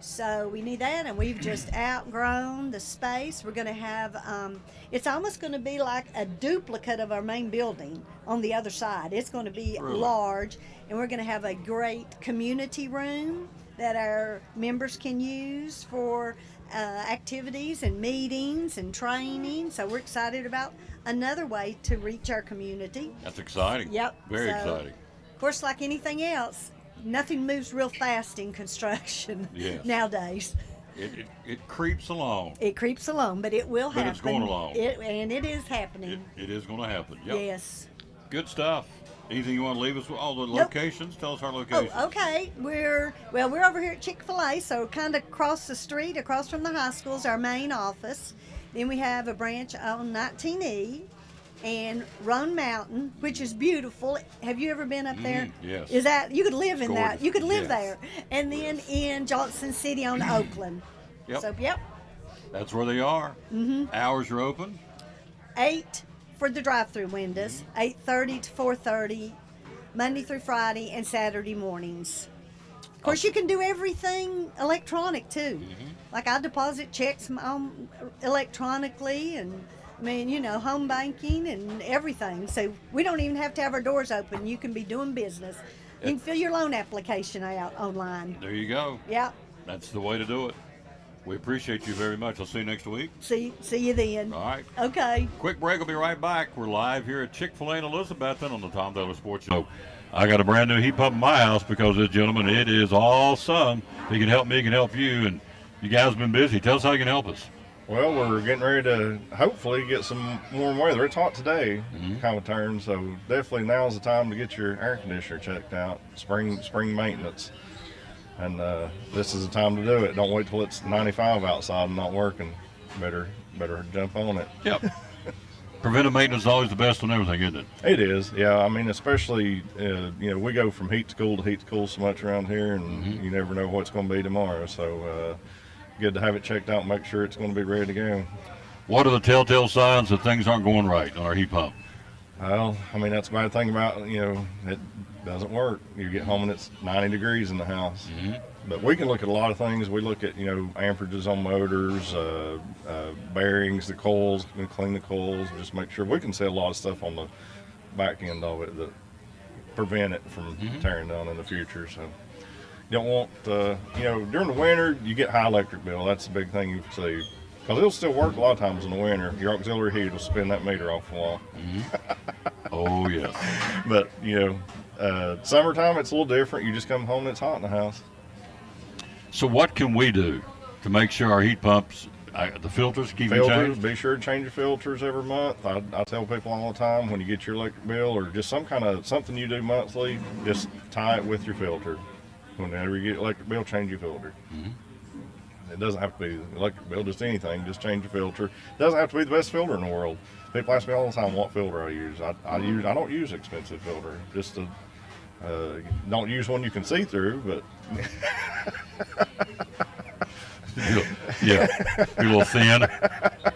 So we need that, and we've just outgrown the space. We're going to have, it's almost going to be like a duplicate of our main building on the other side. It's going to be Really? large, and we're going to have a great community room that our members can use for activities and meetings and training. So we're excited about another way to reach our community. That's exciting. Yep. Very So, exciting. Of course, like anything else, nothing moves real fast in construction Yes. nowadays. It creeps along. It creeps along, but it will But happen. it's going along. And it is happening. It is going to happen. Yep. Yes. Good stuff. Anything you want to leave us with? All the locations? Tell us our locations. Oh, okay. We're over here at Chick-fil-A, so kind of across the street, across from the high school is our main office. Then we have a branch on 19E and Roan Mountain, which is beautiful. Have you ever been up there? yes. Is that you could live in that? Gorgeous. You could live Yes. there. And then in Johnson City on Oakland. Yep. So yep, That's where they are. Hours are open. 8 for the drive-through windows, 8:30 to 4:30, Monday through Friday and Saturday mornings. Of course, you can do everything electronic too. Like I deposit checks electronically, and I mean, you know, home banking and everything. So we don't even have to have our doors open. You can be doing business. You can fill your loan application out online. There you go. Yeah. That's the way to do it. We appreciate you very much. I'll see you next week. See you then. All right. Okay. Quick break. We'll be right back. We're live here at Chick-fil-A in Elizabethton on the Tom Taylor Sports Show. I got a brand new heat pump in my house because this gentleman, it is awesome. He can help me, he can help you, and you guys have been busy. Tell us how you can help us. Well, we're getting ready to hopefully get some warm weather. It's hot today, kind of turn, so definitely now's the time to get your air conditioner checked out, spring maintenance. And this is the time to do it. Don't wait till it's 95 outside and not working. Better jump on it. Yep. Preventive maintenance is always the best on everything, isn't it? It is, yeah. I mean, especially, we go from heat to cool so much around here, and you never know what's going to be tomorrow. So good to have it checked out and make sure it's going to be ready to go. What are the telltale signs that things aren't going right on our heat pump? Well, I mean, that's the bad thing about, it doesn't work. You get home and it's 90 degrees in the house. But we can look at a lot of things. We look at, amperages on motors, bearings, the coils, clean the coils, just make sure. We can see a lot of stuff on the back end of it that prevent it from tearing down in the future. So you don't want, during the winter, you get high electric bill. That's the big thing you see. Because it'll still work a lot of times in the winter. Your auxiliary heat will spin that meter off the wall. Oh, yes. But, summertime, it's a little different. You just come home and it's hot in the house. So what can we do to make sure our heat pumps, the filters, keep them Filters, changed? be sure to change your filters every month. I tell people all the time, when you get your electric bill or just something you do monthly, just tie it with your filter. Whenever you get electric bill, change your filter. It doesn't have to be the electric bill, just anything. Just change your filter. It doesn't have to be the best filter in the world. People ask me all the time what filter I use. I don't use expensive filter. Just don't use one you can see through, but Yeah, be a little thin.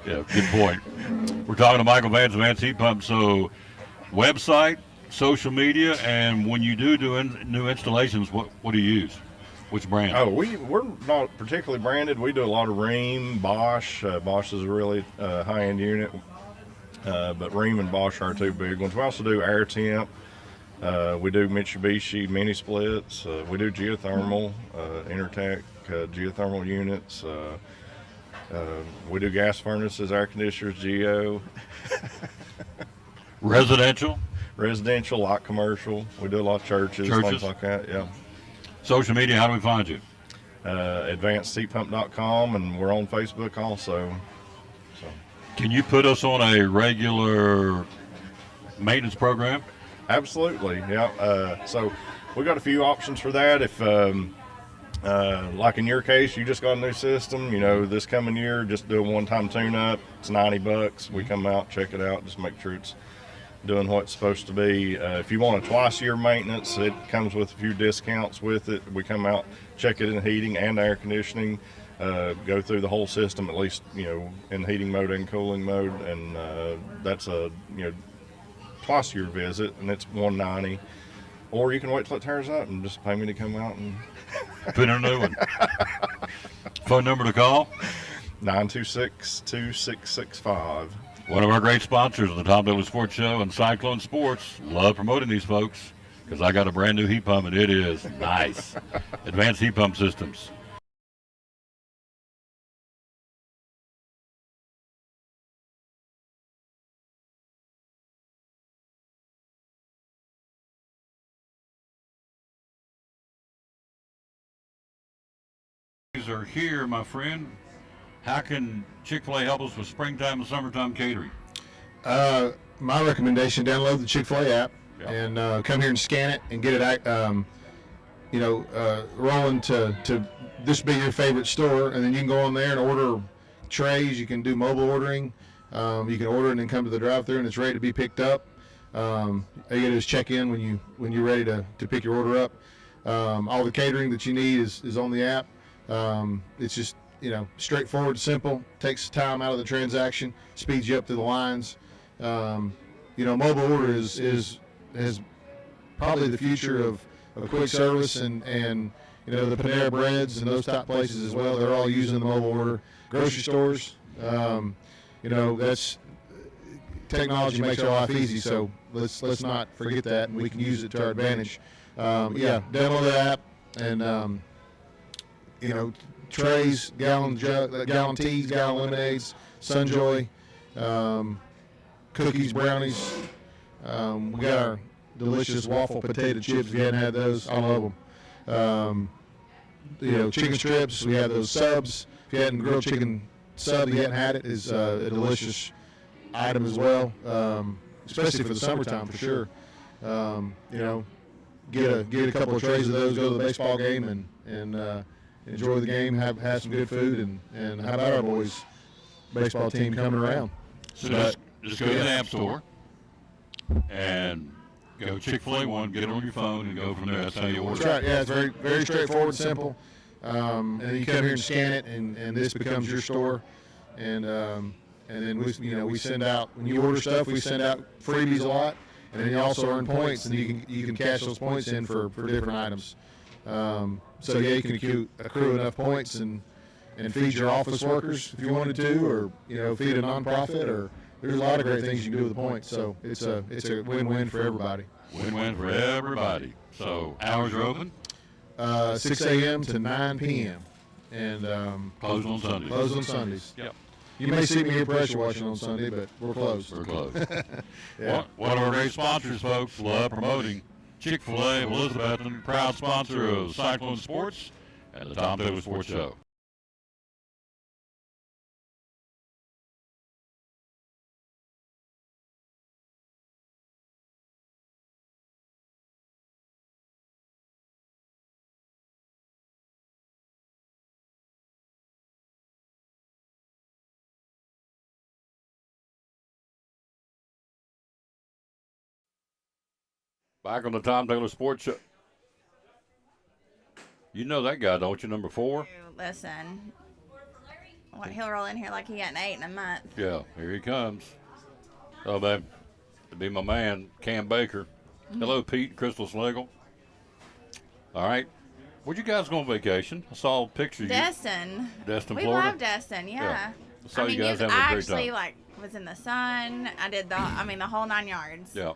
Yeah, good point. We're talking to Michael Vance of Vance Heat Pump. So, website, social media, and when you do new installations, what do you use? Which brand? Oh, we're not particularly branded. We do a lot of Rheem, Bosch. Bosch is a really high-end unit, but Rheem and Bosch are two big ones. We also do air temp. We do Mitsubishi mini splits. We do geothermal, Intertech geothermal units. We do gas furnaces, air conditioners, geo. Residential, light commercial. We do a lot of churches, things like that. Yeah. Social media, how do we find you? AdvancedHeatPump.com, and we're on Facebook also. So. Can you put us on a regular maintenance program? Absolutely, yeah. So we got a few options for that. If, like in your case, you just got a new system, this coming year, just do a one-time tune-up. It's $90. We come out, check it out, just make sure it's doing what it's supposed to be. If you want a twice-a-year maintenance, it comes with a few discounts with it. We come out, check it in heating and air conditioning, go through the whole system, at least, in heating mode and cooling mode, and that's a, twice-a-year visit, and it's $190. Or you can wait till it tears up and just pay me to come out and put in a new one. Phone number to call? 926-2665. One of our great sponsors of the Tom Dillon Sports Show and Cyclone Sports. Love promoting these folks because I got a brand new heat pump and it is nice. Advanced Heat Pump Systems. Are here, my friend. How can Chick-fil-A help us with springtime and summertime catering? My recommendation: download the Chick-fil-A app and come here and scan it and get it, rolling to this be your favorite store, and then you can go on there and order trays. You can do mobile ordering. You can order and then come to the drive-thru, and it's ready to be picked up. All you gotta do is check in when you're ready to pick your order up. All the catering that you need is on the app. It's just straightforward, simple, takes time out of the transaction, speeds you up through the lines. Mobile order is probably the future of quick service, and the Panera Breads and those type places as well. They're all using the mobile order. Grocery stores, that's technology makes our life easy. So let's not forget that, and we can use it to our advantage. Download the app and trays, gallon teas, gallon lemonades, Sunjoy, cookies, brownies. We got our delicious waffle potato chips. If you hadn't had those, I love them. Chicken strips. We have those subs. If you hadn't grilled chicken sub, you hadn't had it, is a delicious item as well, especially for the summertime for sure. Get a couple of trays of those, go to the baseball game, and enjoy the game, have some good food, and how about our boys baseball team coming around? So just go to the App Store and go Chick-fil-A one, get it on your phone, and go from there. That's how you order. That's right. Yeah, it's very, very straightforward, simple. And then you come here and scan it, and this becomes your store. And then we send out, when you order stuff, we send out freebies a lot, and then you also earn points, and you can cash those points in for different items. You can accrue enough points and feed your office workers if you wanted to, or feed a nonprofit, or there's a lot of great things you can do with the points. So it's a win-win for everybody. Win-win for everybody. So hours are open. 6 a.m. to 9 p.m. And Closed on Sundays. Closed on Sundays. Yep. You may see me here pressure washing on Sunday, but we're closed. We're closed. Yeah. One of our great sponsors, folks, love promoting Chick-fil-A of Elizabethton, proud sponsor of Cyclone Sports and the Tom Taylor Sports Show. Back on the Tom Taylor Sports Show. You know that guy, don't you? Number 4. Listen, he'll roll in here like he hadn't ate in a month. Yeah, here he comes. Oh, babe, to be my man, Cam Baker. Hello, Pete and Crystal Slegel. All right. Where'd you guys go on vacation? I saw a picture of you. Destin, Destin, we Florida. love Destin, yeah. I saw you guys I having a great actually time. was in the sun. I did the whole 9 yards. Yeah.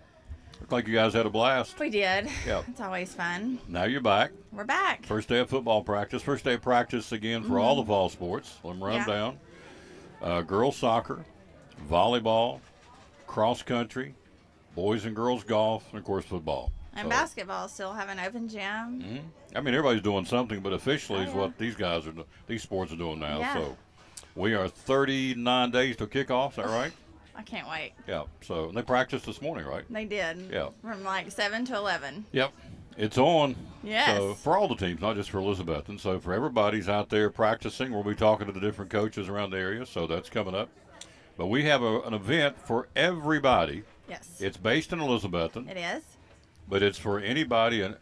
Looked like you guys had a blast. We did. Yeah. It's always fun. Now you're back. We're back. First day of football practice. First day of practice again for all the fall sports. Let them run down. Girls soccer, volleyball, cross country, boys and girls golf, and of course football. And basketball still have an open gym. I mean, everybody's doing something, but officially is what these sports are doing now. Yeah. So we are 39 days to kickoff. Is that right? I can't wait. Yeah. So they practiced this morning, right? They did. Yeah. From like 7 to 11. Yep. It's on. Yes. So for all the teams, not just for Elizabethton. So for everybody's out there practicing, we'll be talking to the different coaches around the area. So that's coming up. But we have an event for everybody. Yes. It's based in Elizabethton. It is. But it's for anybody. And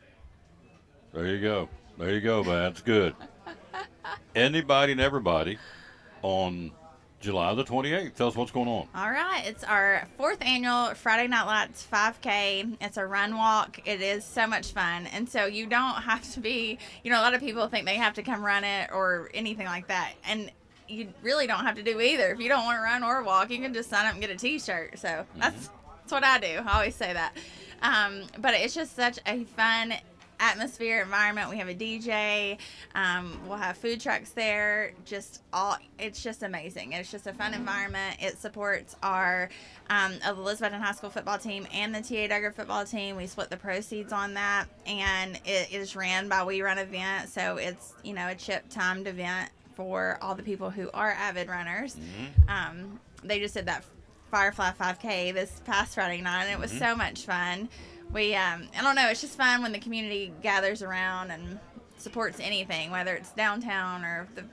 there you go. There you go, man. It's good. Anybody and everybody on July the 28th. Tell us what's going on. All right. It's our 4th annual Friday Night Lights 5K. It's a run walk. It is so much fun. And so you don't have to be, a lot of people think they have to come run it or anything like that. And you really don't have to do either. If you don't want to run or walk, you can just sign up and get a T-shirt. So that's what I do. I always say that. But it's just such a fun atmosphere, environment. We have a DJ. We'll have food trucks there. It's just amazing. It's just a fun environment. It supports our Elizabethton High School football team and the T.A. Duggar football team. We split the proceeds on that, and it is ran by We Run Event. So it's a chip timed event for all the people who are avid runners. They just did that Firefly 5K this past Friday night, and it was so much fun. I don't know, it's just fun when the community gathers around and supports anything, whether it's downtown or the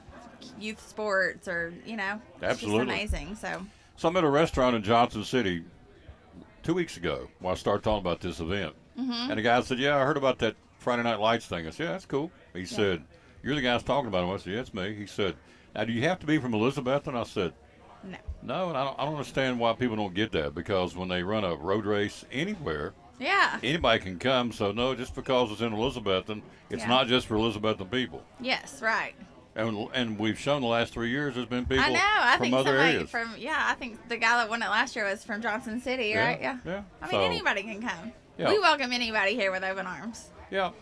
youth sports or, Absolutely. It's just amazing. So I'm at a restaurant in Johnson City 2 weeks ago when I started talking about this event. And the guy said, yeah, I heard about that Friday Night Lights thing. I said, yeah, that's cool. He said, you're the guy that's talking about it. I said, yeah, it's me. He said, now, do you have to be from Elizabethton? I said, no, and I don't understand why people don't get that, because when they run a road race anywhere, anybody can come. So, no, just because it's in Elizabethton, it's not just for Elizabethton people. Yes, right. And we've shown the last 3 years there's been people from think other areas. I think the guy that won it last year was from Johnson City, right? Yeah. I mean, anybody can come. Yeah. We welcome anybody here with open arms. Yeah.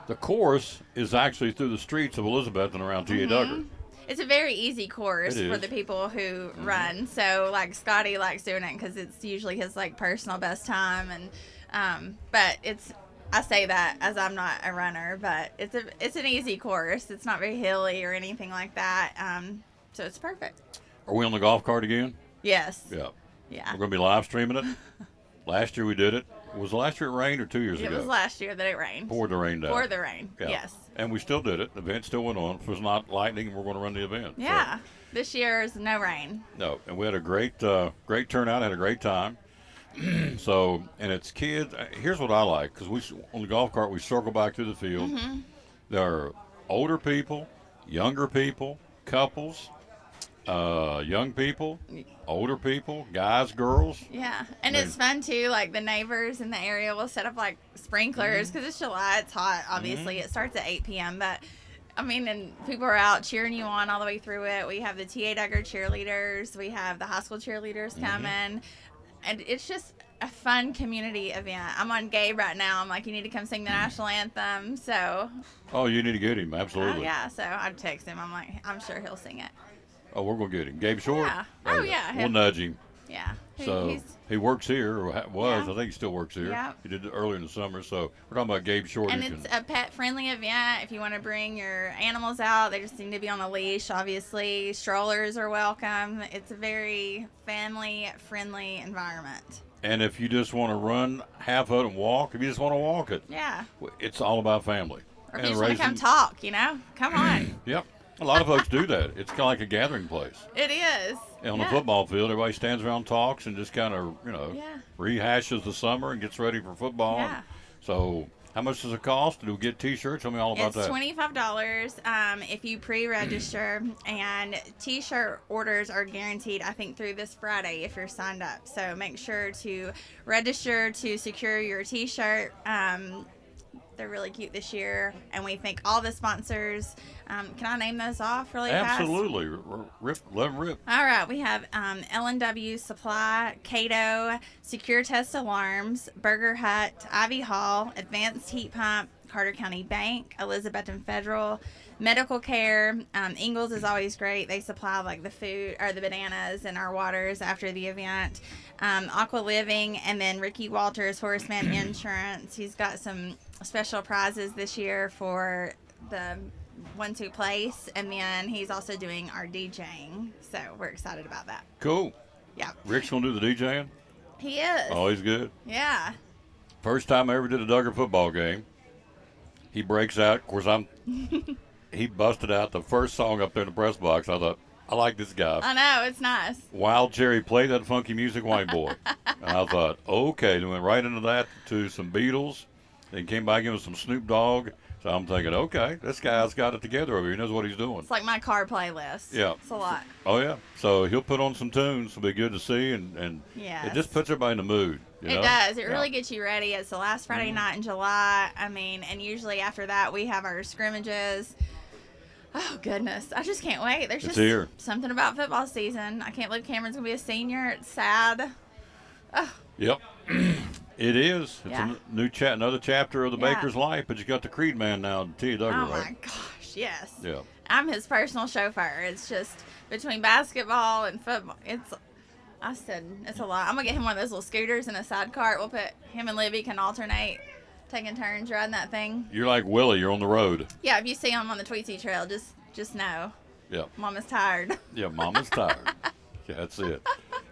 The course is actually through the streets of Elizabethton around T.A. Duggar. It's a very easy course for the people who run. So, like, Scotty likes doing it because it's usually his, personal best time. And but I say that as I'm not a runner, but it's an easy course. It's not very hilly or anything like that. So it's perfect. Are we on the golf cart again? Yes. Yeah. Yeah. We're going to be live streaming it. Last year we did it. Was last year it rained or 2 years ago? It was last year that it rained. Poured the rain down. Poured the rain, Yeah. yes. And we still did it. The event still went on. If it was not lightning, we're going to run the event. Yeah. So. This year is no rain. No. And we had a great turnout. Had a great time. So, and it's kids. Here's what I like, because on the golf cart, we circle back through the field. There are older people, younger people, couples, young people, older people, guys, girls. Yeah, and it's fun too. Like the neighbors in the area will set up sprinklers because it's July. It's hot. Obviously, it starts at 8 p.m. But I mean, and people are out cheering you on all the way through it. We have the T.A. Duggar cheerleaders. We have the high school cheerleaders coming, and it's just a fun community event. I'm on Gabe right now. I'm like, you need to come sing the national anthem. So. Oh, you need to get him, absolutely. Oh, yeah. So I'd text him. I'm like, I'm sure he'll sing it. Oh, we're going to get him. Gabe Short? Yeah. Oh, yeah. We'll nudge him. Yeah. So he works here, or was. Yeah. I think he still works here. Yeah. He did it earlier in the summer. So we're talking about Gabe Short. And it's a pet-friendly event. If you want to bring your animals out, they just need to be on a leash, obviously. Strollers are welcome. It's a very family-friendly environment. And if you just want to run half of it and walk, if you just want to walk it, Yeah. it's all about family. Or if you just want to come talk, come on. Yep. A lot of folks do that. It's kind of like a gathering place. It is. And on the football field, everybody stands around, talks, and just kind of, rehashes the summer and gets ready for football. Yeah. So how much does it cost to get T-shirts? Tell me all about that. It's $25 if you pre-register, and T-shirt orders are guaranteed, I think, through this Friday if you're signed up. So make sure to register to secure your T-shirt. They're really cute this year, and we thank all the sponsors. Can I name those off really fast? Absolutely. Let them rip. All right. We have L&W Supply, Cato, Secure Test Alarms, Burger Hut, Ivy Hall, Advanced Heat Pump, Carter County Bank, Elizabethton Federal, Medical Care. Ingles is always great. They supply like the food or the bananas and our waters after the event. Aqua Living, and then Ricky Walters, Horseman Insurance. He's got some special prizes this year for the 1-2 place, and then he's also doing our DJing, so we're excited about that. Cool. Yeah. Rick's gonna do the DJing. He is. Oh, he's good. Yeah. First time I ever did a Duggar football game, he breaks out. Of course, he busted out the first song up there in the press box. I thought, I like this guy. I know, it's nice. Wild Cherry played that funky music, white boy. And I thought, okay, then went right into that to some Beatles. Then came back in with some Snoop Dogg. So I'm thinking, okay, this guy's got it together over here. He knows what he's doing. It's like my car playlist. Yeah. It's a lot. Oh, yeah. So he'll put on some tunes. It'll be good to see. And yes. It just puts everybody in the mood. You know? Does. It really gets you ready. It's the last Friday night in July. I mean, and usually after that, we have our scrimmages. Oh, goodness. I just can't wait. There's It's just here. something about football season. I can't believe Cameron's going to be a senior. It's sad. Oh. Yep. It is. It's Yeah. another chapter of the Yeah. Baker's life, but you got the Creed man now, T. Duggar, Oh, right? my gosh. Yes. Yeah. I'm his personal chauffeur. It's just between basketball and football. It's a lot. I'm going to get him one of those little scooters and a side cart. We'll put him and Libby can alternate, taking turns riding that thing. You're like Willie. You're on the road. Yeah, if you see him on the Tweetsie Trail, just know. Yeah. Mama's tired. Yeah, Mama's tired. Yeah, that's it.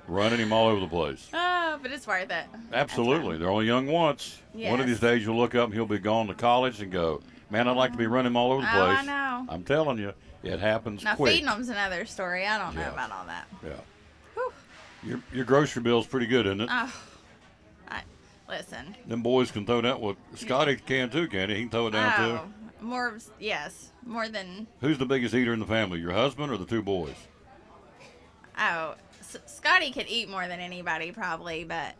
Running him all over the place. Oh, but it's worth it. Absolutely. They're only young once. One of these Yes. days you'll look up and he'll be gone to college and go, man, I'd like to be running him all over the Oh, place. I know. I'm telling you, it happens Now, quick. feeding them's another story. I don't know Yeah. about all that. Yeah. Your grocery bill's pretty good, isn't it? Oh, listen. Them boys can throw that. Well, Scotty can too, can he? He can throw it down too. More than. Who's the biggest eater in the family, your husband or the two boys? Oh, Scotty could eat more than anybody probably, but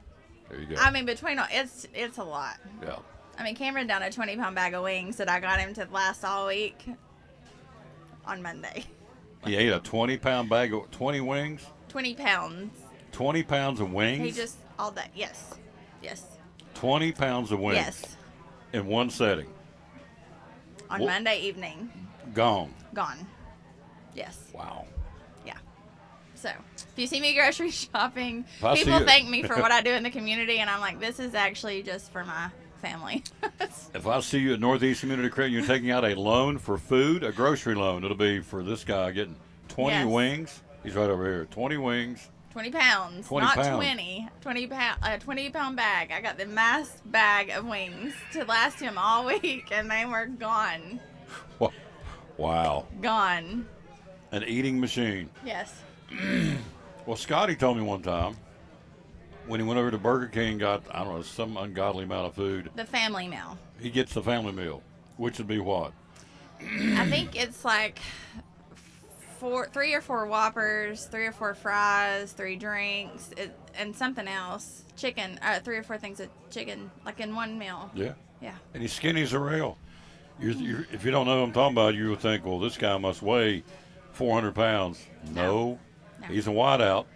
There you go. I mean between it's a lot. Yeah. I mean Cameron down a 20-pound bag of wings that I got him to last all week on Monday. He ate a 20-pound bag of 20 wings. 20 pounds. 20 pounds of wings. He just all day. Yes. 20 pounds of wings. Yes. In one setting. On Monday evening. Gone. Yes. Wow. Yeah. So, if you see me grocery shopping, If I see people it- thank me for what I do in the community, and I'm like, this is actually just for my family. If I see you at Northeast Community Credit, you're taking out a loan for food, a grocery loan. It'll be for this guy getting 20 Yes. wings. He's right over here. 20 wings. 20 pounds. 20 not pounds. 20. 20-pound bag. I got the mass bag of wings to last him all week, and they were gone. Wow. Gone. An eating machine. Yes. Well, Scotty told me one time when he went over to Burger King and got, I don't know, some ungodly amount of food, The family meal. he gets the family meal, which would be what? I think it's like 3 or 4 Whoppers, 3 or 4 fries, 3 drinks, and something else. Chicken, 3 or 4 things of chicken, like in one meal. Yeah. Yeah. And he's skinny as a rail. If you don't know what I'm talking about, you would think, well, this guy must weigh 400 pounds. No. He's a wideout.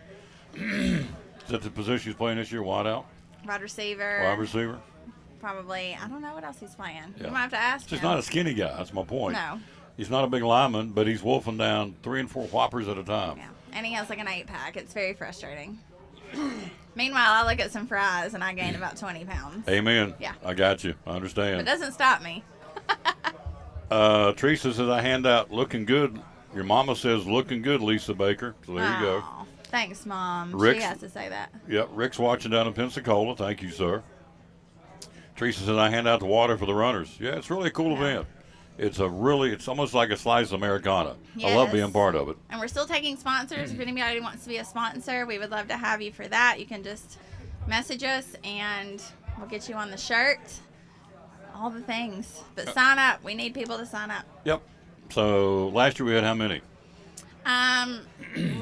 Is that the position he's playing this year, wideout? Wide receiver. Wide receiver. Probably. I don't know what else he's playing. Yeah. You might have to ask He's him. not a skinny guy. That's my point. No. He's not a big lineman, but he's wolfing down 3 and 4 whoppers at a time. Yeah. And he has like an 8-pack. It's very frustrating. Meanwhile, I look at some fries and I gain about 20 pounds. Amen. Yeah. I got you. I It understand. doesn't stop me. Teresa says, I hand out looking good. Your mama says looking good, Lisa Baker. So there you go. Aw, thanks, Mom. Rick's- She has to say that. Yep, Rick's watching down in Pensacola. Thank you, sir. Teresa says, I hand out the water for the runners. Yeah, it's really a cool event. It's almost like a slice of Americana. I love Yes. being part of it. And we're still taking sponsors. If anybody wants to be a sponsor, we would love to have you for that. You can just message us and we'll get you on the shirt. All the things. But sign up. We need people to sign up. Yep. So last year we had how many?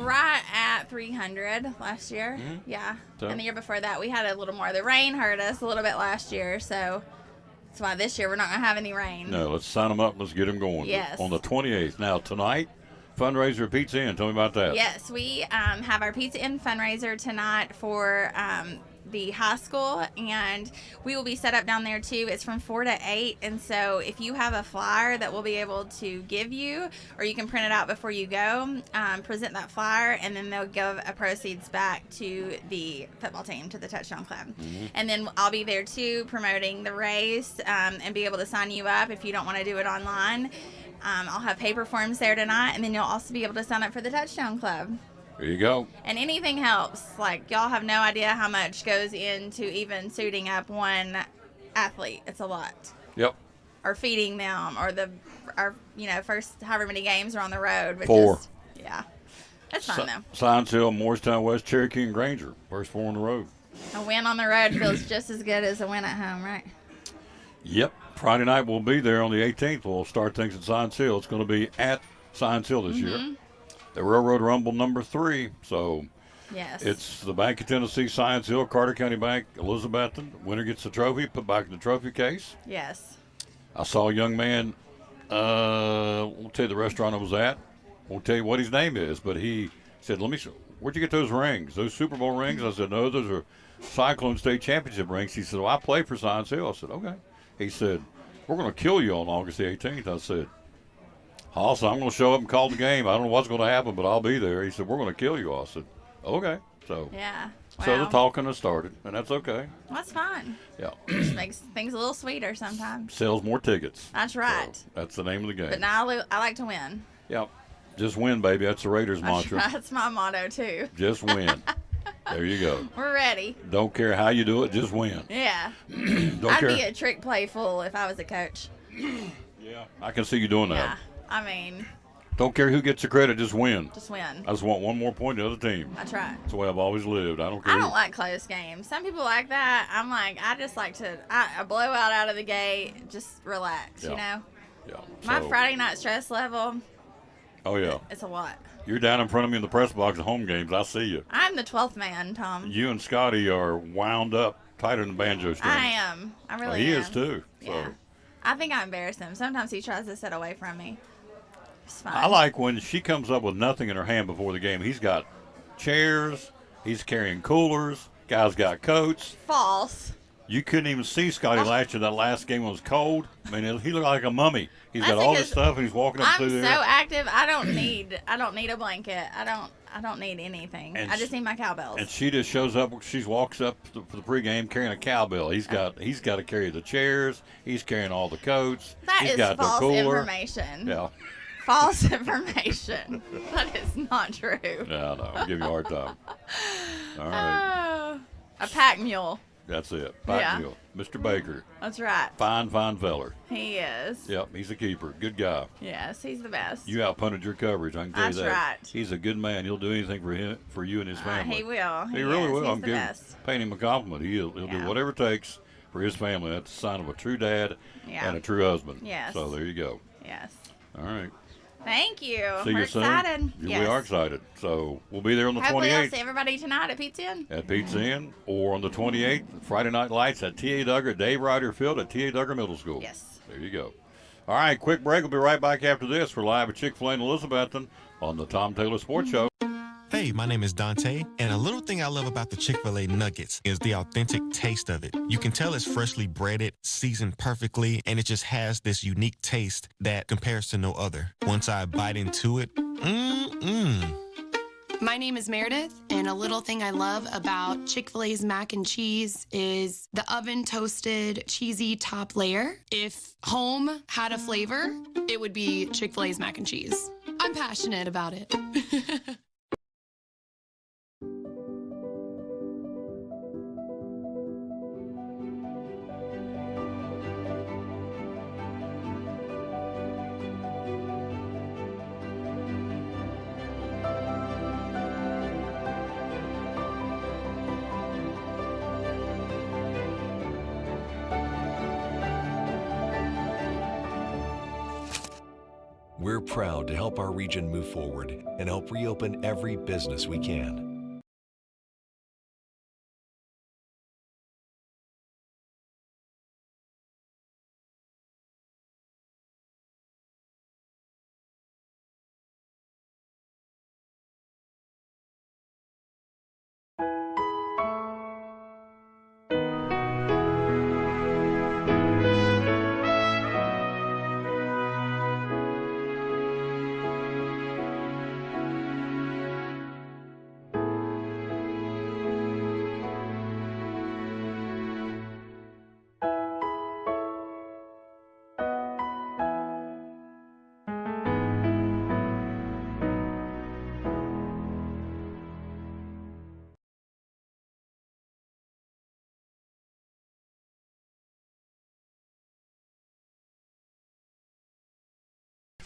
Right at 300 last year. Yeah. So- And the year before that, we had a little more. The rain hurt us a little bit last year, so that's why this year we're not going to have any rain. No, let's sign them up. Let's get them going. Yes. On the 28th. Now, tonight, fundraiser at Pizza Inn. Tell me about that. Yes, we have our Pizza Inn fundraiser tonight for the high school, and we will be set up down there too. It's from 4 to 8, and so if you have a flyer that we'll be able to give you, or you can print it out before you go, present that flyer, and then they'll give a proceeds back to the football team, to the Touchdown Club. And then I'll be there too promoting the race, and be able to sign you up if you don't want to do it online. I'll have paper forms there tonight, and then you'll also be able to sign up for the Touchdown Club. There you go. And anything helps. Like, y'all have no idea how much goes into even suiting up one athlete. It's a lot. Yep. Or feeding them, or our first however many games are on the road. But 4. just- yeah. That's fun, though. Science Hill, Morristown West, Cherokee, and Granger. First 4 on the road. A win on the road feels just as good as a win at home, right? Yep. Friday night we'll be there on the 18th. We'll start things at Science Hill. It's going to be at Science Hill this year. The Railroad Rumble number 3. So Yes. it's the Bank of Tennessee, Science Hill, Carter County Bank, Elizabethton. Winner gets the trophy, put back in the trophy case. Yes. I saw a young man, won't tell you the restaurant I was at, won't tell you what his name is, but he said, let me show, where'd you get those rings? Those Super Bowl rings? I said, no, those are Cyclone State Championship rings. He said, well, I play for Science Hill. I said, okay. He said, we're going to kill you on August the 18th. I said, also, I'm going to show up and call the game. I don't know what's going to happen, but I'll be there. He said, we're going to kill you. I said, okay. So, Yeah. so the Wow. talking has started, and that's okay. That's fine. Yeah. Just makes things a little sweeter sometimes. Sells more tickets. That's right. So that's the name of the game. But now I like to win. Yeah. Just win, baby. That's the Raiders mantra. That's my motto, too. Just win. There you go. We're ready. Don't care how you do it, just win. Yeah. Don't I'd care. be a trick play fool if I was a coach. Yeah. I can see you doing Yeah. that. I mean, Don't care who gets the credit, just win. just win. I just want one more point to the other team. That's right. That's the way I've always lived. I don't care. I don't like close games. Some people like that. I'm like, I just like to a blowout out of the gate, just relax, you Yeah. know? Yeah. My So- Friday night stress level, Oh, yeah. it's a lot. You're down in front of me in the press box at home games. I see you. I'm the 12th man, Tom. You and Scotty are wound up tighter than banjo strings. I am. I Well, really he am. is, too. So. Yeah. I think I embarrass him. Sometimes he tries to sit away from me. It's fine. I like when she comes up with nothing in her hand before the game. He's got chairs. He's carrying coolers. Guy's got coats. False. You couldn't even see Scotty last year. That last game was cold. I mean, he looked like a mummy. He's That's got all this because stuff, and he's walking up I'm through so there. active. I don't need a blanket. I don't need anything. And I just need my cowbells. And she just shows up. She walks up for the pregame carrying a cowbell. He's got to carry the chairs. He's carrying all the coats. That He's is got false the cooler. information. Yeah. False information. That is not true. Yeah, I know. I'll give you a hard time. All right. Oh, a pack mule. That's it. Back Yeah. Mule. Mr. Baker. That's right. Fine feller. He is. Yep, he's a keeper. Good guy. Yes, he's the best. You outpunted your coverage. I can tell That's you that. right. He's a good man. He'll do anything for him, for you and his family. He will. He really is. will. He's I'm the giving, best. paying him a compliment. He'll do Yeah. whatever it takes for his family. That's a sign of a true dad Yeah. and a true husband. Yes. So there you go. Yes. All right. Thank you. See We're you soon. excited. We Yes. are excited. So we'll be there on the Hopefully I'll 28th see everybody tonight at Pizza Inn. at Pizza Inn, or on the 28th, Friday Night Lights at T.A. Duggar, Dave Ryder Field at T.A. Duggar Middle School. Yes. There you go. All right, quick break. We'll be right back after this. We're live at Chick-fil-A in Elizabethton on the Tom Taylor Sports Show. Hey, Hey, my name is Dante, and a little thing I love about the Chick-fil-A nuggets is the authentic taste of it. You can tell it's freshly breaded, seasoned perfectly, and it just has this unique taste that compares to no other. Once I bite into it, My name is Meredith, and a little thing I love about Chick-fil-A's mac and cheese is the oven-toasted, cheesy top layer. If home had a flavor, it would be Chick-fil-A's mac and cheese. I'm passionate about it. We're proud to help our region move forward and help reopen every business we can.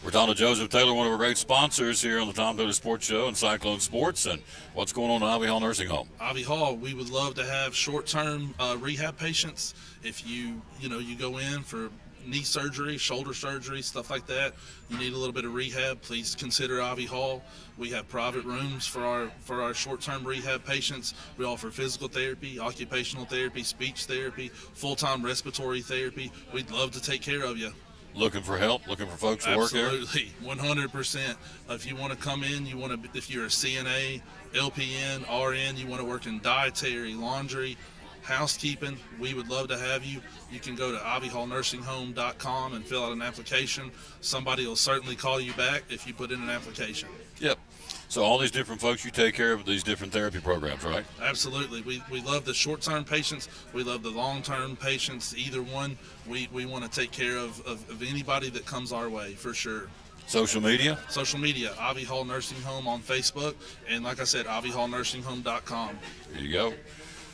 We're talking to Joseph Taylor, one of our great sponsors here on the Tom Taylor Sports Show and Cyclone Sports. And what's going on at Ivy Hall Nursing Home? Ivy Hall, we would love to have short-term rehab patients. If you go in for knee surgery, shoulder surgery, stuff like that, you need a little bit of rehab, please consider Ivy Hall. We have private rooms for our short-term rehab patients. We offer physical therapy, occupational therapy, speech therapy, full-time respiratory therapy. We'd love to take care of you. Looking for help? Looking for folks to work here? Absolutely, 100%. If you want to come in, if you're a CNA, LPN, RN, you want to work in dietary, laundry, housekeeping, we would love to have you. You can go to ivyhallnursinghome.com and fill out an application. Somebody will certainly call you back if you put in an application. Yep. So all these different folks, you take care of these different therapy programs, right? Absolutely. We love the short-term patients. We love the long-term patients. Either one, we want to take care of anybody that comes our way, for sure. Social media? Social media, Ivy Hall Nursing Home on Facebook, and like I said, ivyhallnursinghome.com. There you go.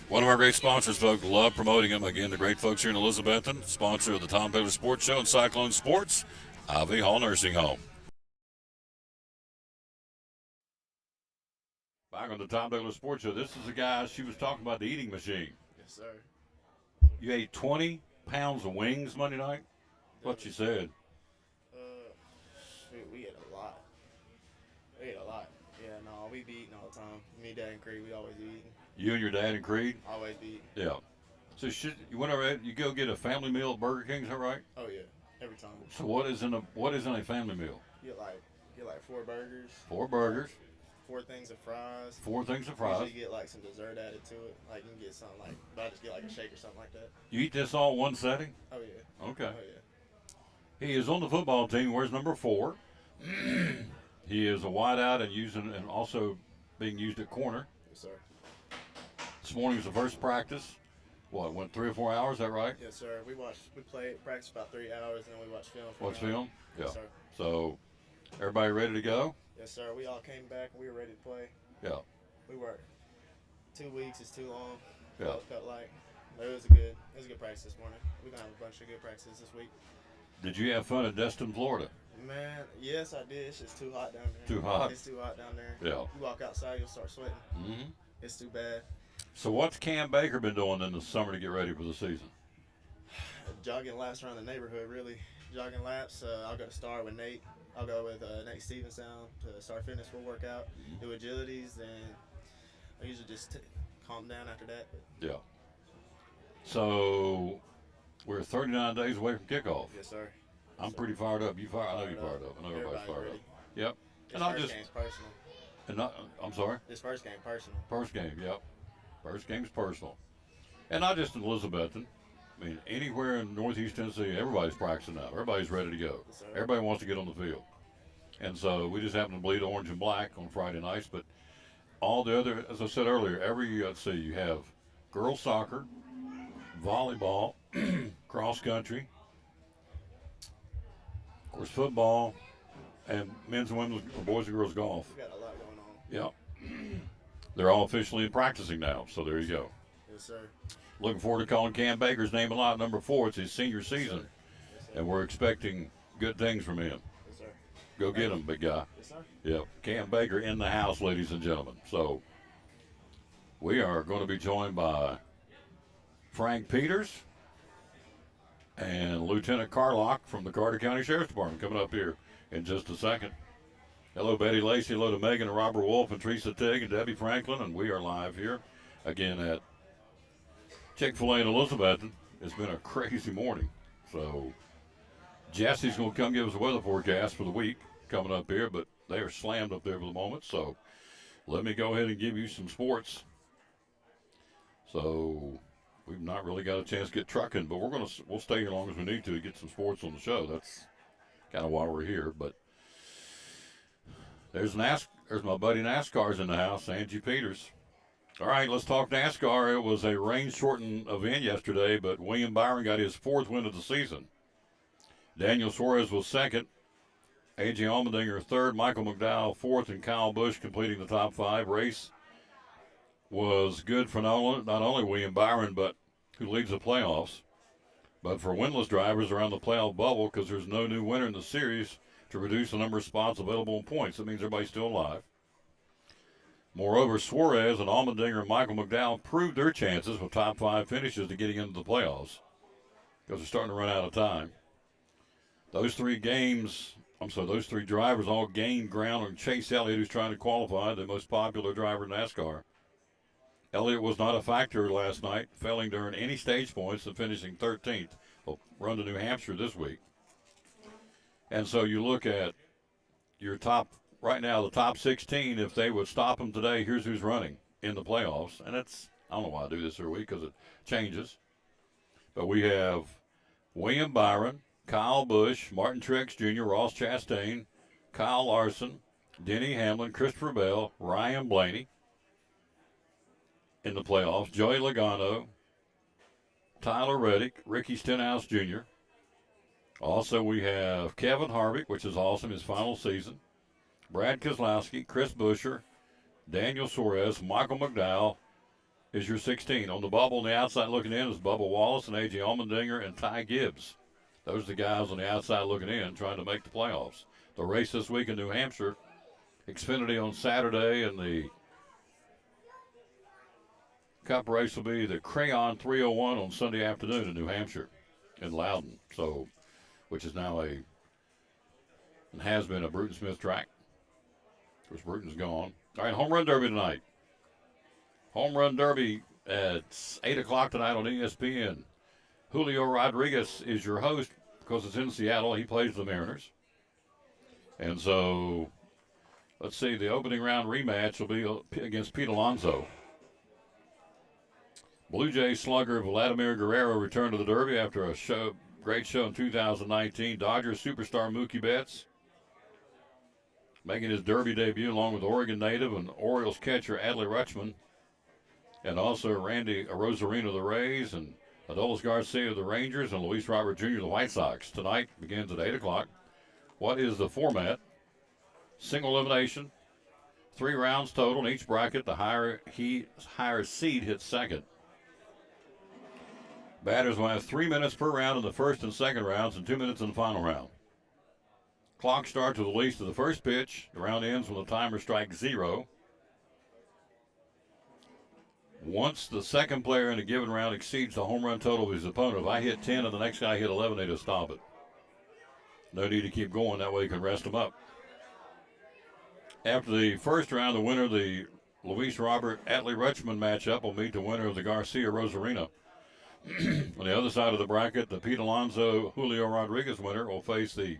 One of our great sponsors, folks. Love promoting them. Again, the great folks here in Elizabethton, sponsor of the Tom Taylor Sports Show and Cyclone Sports, Ivy Hall Nursing Home. Back on the Tom Taylor Sports Show, this is the guy she was talking about, the eating machine. Yes, sir. You ate 20 pounds of wings Monday night? What you said? Shoot, we ate a lot. Yeah, no, we be eating all the time. Me, Dad, and Creed, we always be eating. You and your dad and Creed? Always be eating. Yeah. So you went over, you go get a family meal at Burger King, is that right? Oh yeah, every time. So what is in a family meal? Get like 4 burgers. 4 burgers. 4 things of fries. 4 things of fries. Usually get like some dessert added to it. Like you can get something like, but I just get like a shake or something like that. You eat this all one setting? Oh yeah. Okay. Oh yeah. He is on the football team. Where's number 4? He is a wideout and also being used at corner. Yes, sir. This morning was the first practice. What, went 3 or 4 hours, is that right? Yes, sir. We practiced about 3 hours, and then we watched film. What's film? Yeah. Yes, sir. So, everybody ready to go? Yes, sir. We all came back, and we were ready to play. Yeah. We worked. 2 weeks is too long. Yeah. Felt like. But it was a good practice this morning. We're going to have a bunch of good practices this week. Did you have fun at Destin, Florida? Man, yes, I did. It's just too hot down there. Too hot? It's too hot down there. Yeah. You walk outside, you'll start sweating. Mm-hmm. It's too bad. So what's Cam Baker been doing in the summer to get ready for the season? Jogging laps around the neighborhood, really. Jogging laps. I'll go to Star with Nate. I'll go with Nate Stevenson to Star Fitness for workout, do agilities, and I usually just calm down after that. Yeah. So we're 39 days away from kickoff. Yes, sir. I'm pretty fired up. I know you're fired up. I know everybody's fired up. Yep. And And not, I'm sorry? His first game, personal. First game, yep. First game's personal. And not just in Elizabethton. I mean, anywhere in Northeast Tennessee, everybody's practicing now. Everybody's ready to go. Yes, Everybody wants to get on the field. And so we just happen to bleed orange and black on Friday nights. But all the other, as I said earlier, let's see, you have girls soccer, volleyball, cross country, of course, football, and men's and women's, or boys and girls golf. We got a lot going on. Yep. They're all officially practicing now, so there you go. Yes, sir. Looking forward to calling Cam Baker's name a lot, number 4. It's his senior season, and we're expecting good things from him. Yes, sir. Go get him, big guy. Yes, sir. Yep. Cam Baker in the house, ladies and gentlemen. So we are going to be joined by Frank Peters and Lieutenant Carlock from the Carter County Sheriff's Department coming up here in just a second. Hello, Betty Lacey. Hello to Megan and Robert Wolf and Teresa Tigg and Debbie Franklin. And we are live here again at Chick-fil-A in Elizabethton. It's been a crazy morning. So Jesse's going to come give us a weather forecast for the week coming up here, but they are slammed up there for the moment. So let me go ahead and give you some sports. So we've not really got a chance to get trucking, but we'll stay here as long as we need to get some sports on the show. That's kind of why we're here. But there's my buddy NASCAR's in the house, Angie Peters. All right, let's talk NASCAR. It was a rain-shortened event yesterday, but William Byron got his 4th win of the season. Daniel Suarez was 2nd. A.J. Allmendinger 3rd. Michael McDowell 4th, and Kyle Busch completing the top 5. Race was good for not only William Byron, but who leads the playoffs, but for winless drivers around the playoff bubble, because there's no new winner in the series to reduce the number of spots available in points. That means everybody's still alive. Moreover, Suarez and Allmendinger and Michael McDowell proved their chances with top 5 finishes to getting into the playoffs, because they're starting to run out of time. Those 3 drivers all gained ground on Chase Elliott, who's trying to qualify, the most popular driver in NASCAR. Elliott was not a factor last night, failing to earn any stage points and finishing 13th. He'll run to New Hampshire this week. And so you look at your right now, the top 16, if they would stop them today, here's who's running in the playoffs. And I don't know why I do this every week because it changes. But we have William Byron, Kyle Busch, Martin Truex Jr., Ross Chastain, Kyle Larson, Denny Hamlin, Christopher Bell, Ryan Blaney in the playoffs, Joey Logano, Tyler Reddick, Ricky Stenhouse Jr. Also, we have Kevin Harvick, which is awesome, his final season, Brad Keselowski, Chris Buescher, Daniel Suarez, Michael McDowell is your 16. On the bubble on the outside looking in is Bubba Wallace and A.J. Allmendinger and Ty Gibbs. Those are the guys on the outside looking in trying to make the playoffs. The race this week in New Hampshire, Xfinity on Saturday, and the Cup race will be the Crayon 301 on Sunday afternoon in New Hampshire in Loudon, which is now and has been a Bruton Smith track. Of course, Bruton's gone. All right, Home Run Derby tonight. Home Run Derby at 8 o'clock tonight on ESPN. Julio Rodriguez is your host because it's in Seattle. He plays the Mariners. And so, let's see, the opening round rematch will be against Pete Alonso. Blue Jays slugger Vladimir Guerrero returned to the Derby after a great show in 2019. Dodgers superstar Mookie Betts making his Derby debut along with Oregon native and Orioles catcher Adley Rutschman, and also Randy Arozarena of the Rays and Adolis Garcia of the Rangers and Luis Robert Jr. of the White Sox. Tonight begins at 8 o'clock. What is the format? Single elimination, 3 rounds total in each bracket. The higher seed hits second. Batters will have 3 minutes per round in the first and second rounds and 2 minutes in the final round. Clock starts with the release of the first pitch. The round ends when the timer strikes 0. Once the second player in a given round exceeds the home run total of his opponent, if I hit 10 and the next guy hit 11, they just stop it. No need to keep going. That way you can rest them up. After the first round, the winner of the Luis Robert Adley Rutschman matchup will meet the winner of the Garcia Rosarena. On the other side of the bracket, the Pete Alonso Julio Rodriguez winner will face the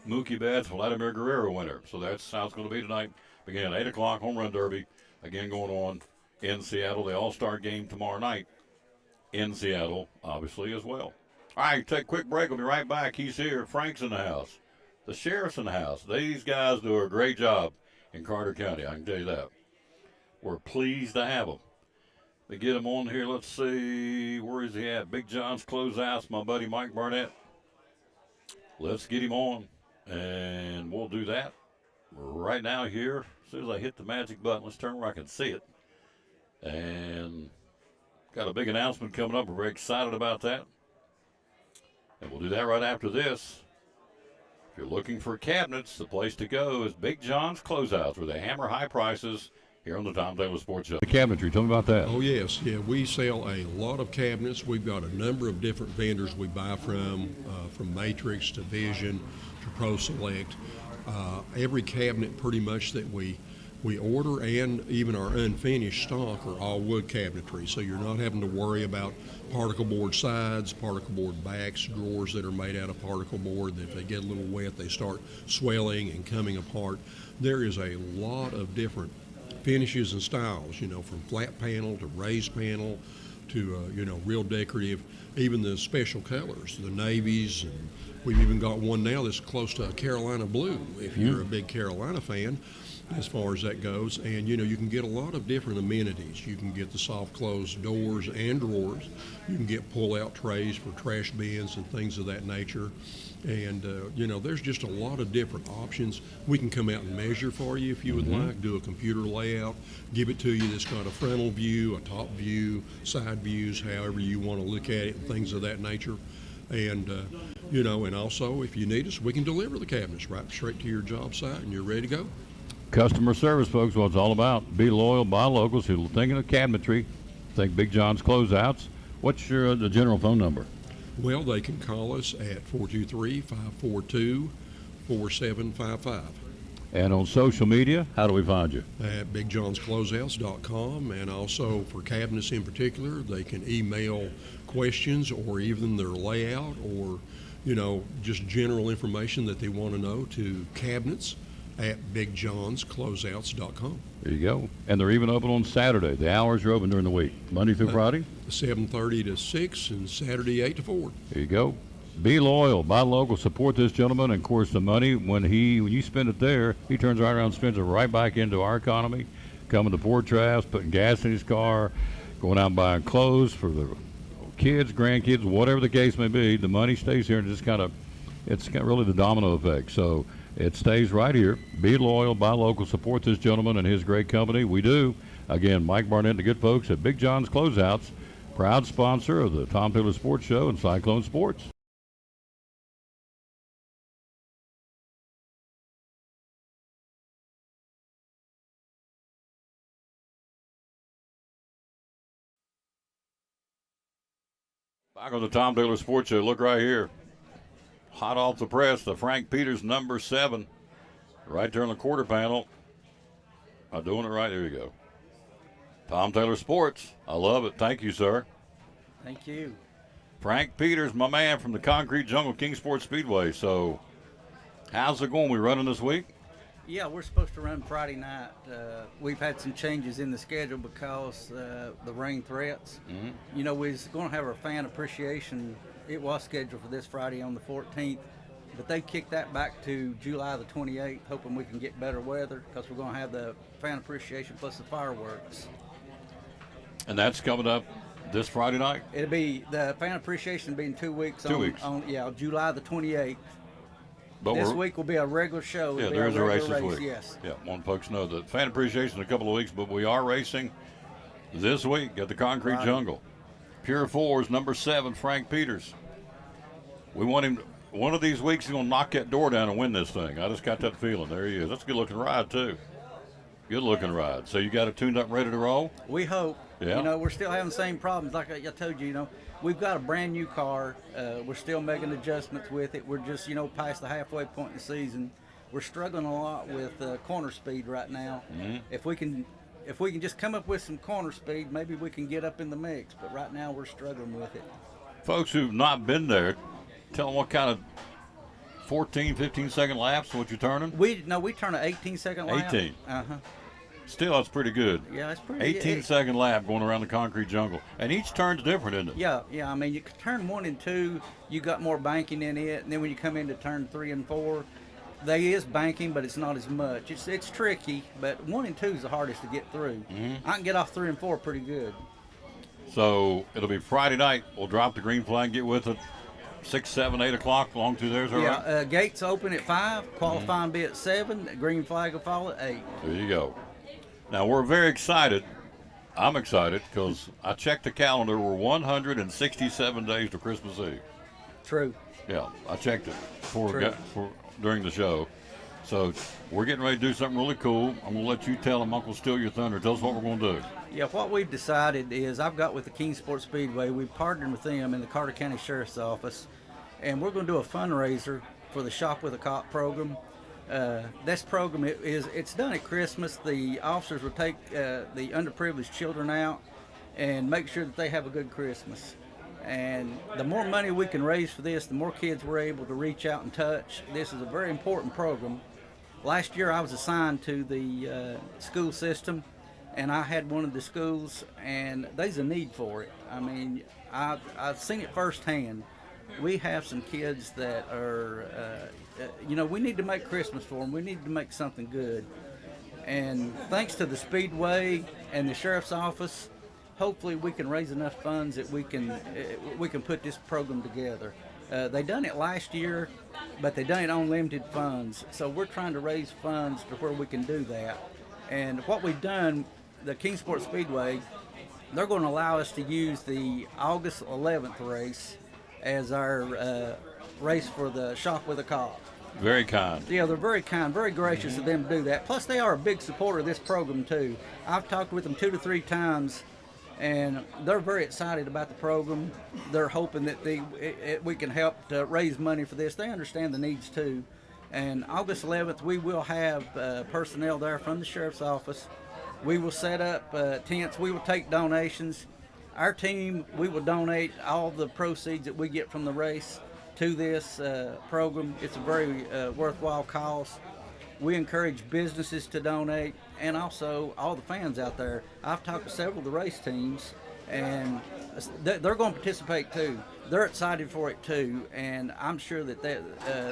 Mookie Betts Vladimir Guerrero winner. So that's how it's going to be tonight. Again, 8 o'clock, Home Run Derby. Again, going on in Seattle. The All-Star game tomorrow night in Seattle, obviously, as well. All right, take a quick break. We'll be right back. He's here. Frank's in the house. The sheriff's in the house. These guys do a great job in Carter County, I can tell you that. We're pleased to have them. They get him on here. Let's see. Where is he at? Big John's Closeouts, my buddy Mike Barnett. Let's get him on, and we'll do that right now here. As soon as I hit the magic button, let's turn where I can see it. And got a big announcement coming up. We're very excited about that. And we'll do that right after this. If you're looking for cabinets, the place to go is Big John's Closeouts, where they hammer high prices here on the Tom Taylor Sports Show. The cabinetry, tell me about that. Oh, yes. Yeah, we sell a lot of cabinets. We've got a number of different vendors we buy from Matrix to Vision to Pro Select. Every cabinet pretty much that we order, and even our unfinished stock, are all wood cabinetry. So you're not having to worry about particle board sides, particle board backs, drawers that are made out of particle board. If they get a little wet, they start swelling and coming apart. There is a lot of different finishes and styles, from flat panel to raised panel to, real decorative, even the special colors, the navies, and we've even got one now that's close to a Carolina blue, if you're a big Carolina fan, as far as that goes. And, you can get a lot of different amenities. You can get the soft close doors and drawers. You can get pull-out trays for trash bins and things of that nature. And, there's just a lot of different options. We can come out and measure for you if you would like, do a computer layout, give it to you that's got a frontal view, a top view, side views, however you want to look at it, and things of that nature. And, and also if you need us, we can deliver the cabinets right straight to your job site and you're ready to go. Customer service, folks, what it's all about. Be loyal, buy locals who are thinking of cabinetry. Think Big John's Closeouts. What's the general phone number? Well, they can call us at 423-542-4755. And on social media, how do we find you? At BigJohn'sCloseouts.com, and also for cabinets in particular, they can email questions or even their layout or, just general information that they want to know to cabinets at BigJohn'sCloseouts.com. There you go. And they're even open on Saturday. The hours are open during the week, Monday through Friday? 7:30 to 6 and Saturday 8 to 4. There you go. Be loyal, buy local, support this gentleman, and of course the money, when you spend it there, he turns right around and spends it right back into our economy, coming to Port Trask, putting gas in his car, going out and buying clothes for the kids, grandkids, whatever the case may be. The money stays here, and it's got really the domino effect. So it stays right here. Be loyal, buy local, support this gentleman and his great company. We do. Again, Mike Barnett and the good folks at Big John's Closeouts, proud sponsor of the Tom Taylor Sports Show and Cyclone Sports. Back on the Tom Taylor Sports Show. Look right here. Hot off the press, the Frank Peters number 7. Right there on the quarter panel. I'm doing it right. There you go. Tom Taylor Sports. I love it. Thank you, sir. Thank you. Frank Peters, my man from the Concrete Jungle King Sports Speedway. So, how's it going? We running this week? Yeah, we're supposed to run Friday night. We've had some changes in the schedule because the rain threats. Mm-hmm. We was going to have our fan appreciation. It was scheduled for this Friday on the 14th, but they kicked that back to July the 28th, hoping we can get better weather because we're going to have the fan appreciation plus the fireworks. And that's coming up this Friday night? It'll be, the fan appreciation will be in 2 weeks. 2 weeks. July the 28th. But this week will be a regular show. Yeah, there is a race this week. Yes. Yeah, want folks know that fan appreciation in a couple of weeks, but we are racing this week at the Concrete Jungle. Pure Fours, number 7, Frank Peters. We want him, one of these weeks, he's going to knock that door down and win this thing. I just got that feeling. There he is. That's a good-looking ride, too. Good-looking ride. So you got it tuned up, ready to roll? We hope. Yeah. We're still having the same problems. Like I told you, we've got a brand-new car. We're still making adjustments with it. We're just, past the halfway point in the season. We're struggling a lot with corner speed right now. Mm-hmm. If we can just come up with some corner speed, maybe we can get up in the mix. But right now we're struggling with it. Folks who've not been there, tell them what kind of 14, 15-second laps, what you turning? We turn an 18-second lap. 18. Uh-huh. Still, that's pretty good. Yeah, it's pretty 18-second lap going around the concrete jungle. And each turn's different, isn't it? Yeah. I mean, you can turn 1 and 2, you got more banking in it. And then when you come into turn 3 and 4, there is banking, but it's not as much. It's tricky, but 1 and 2 is the hardest to get through. I can get off 3 and 4 pretty good. So it'll be Friday night. We'll drop the green flag, get with it 6, 7, 8 o'clock along through there. Is that right? Gates open at 5, qualifying be at 7, the green flag will fall at 8. There you go. Now, we're very excited. I'm excited because I checked the calendar. We're 167 days to Christmas Eve. True. Yeah, I checked it during the show. So we're getting ready to do something really cool. I'm going to let you tell them, Uncle Steal Your Thunder. Tell us what we're going to do. Yeah, what we've decided is I've got with the Kingsport Speedway, we've partnered with them in the Carter County Sheriff's Office, and we're going to do a fundraiser for the Shop with a Cop program. This program it's done at Christmas. The officers will take the underprivileged children out and make sure that they have a good Christmas. And the more money we can raise for this, the more kids we're able to reach out and touch. This is a very important program. Last year I was assigned to the school system, and I had one of the schools, and there's a need for it. I mean, I've seen it firsthand. We have some kids that are, we need to make Christmas for them. We need to make something good. And thanks to the Speedway and the Sheriff's Office, hopefully we can raise enough funds that we can put this program together. They done it last year, but they done it on limited funds. So we're trying to raise funds to where we can do that. And what we've done, the Kingsport Speedway, they're going to allow us to use the August 11th race as our race for the Shop with a Cop. Very kind. Yeah, they're very kind, very gracious of them to do that. Plus, they are a big supporter of this program, too. I've talked with them 2 to 3 times, and they're very excited about the program. They're hoping that we can help to raise money for this. They understand the needs, too. And August 11th, we will have personnel there from the Sheriff's Office. We will set up tents. We will take donations. Our team, we will donate all the proceeds that we get from the race to this program. It's a very worthwhile cause. We encourage businesses to donate, and also all the fans out there. I've talked to several of the race teams, and they're going to participate too. They're excited for it too, and I'm sure that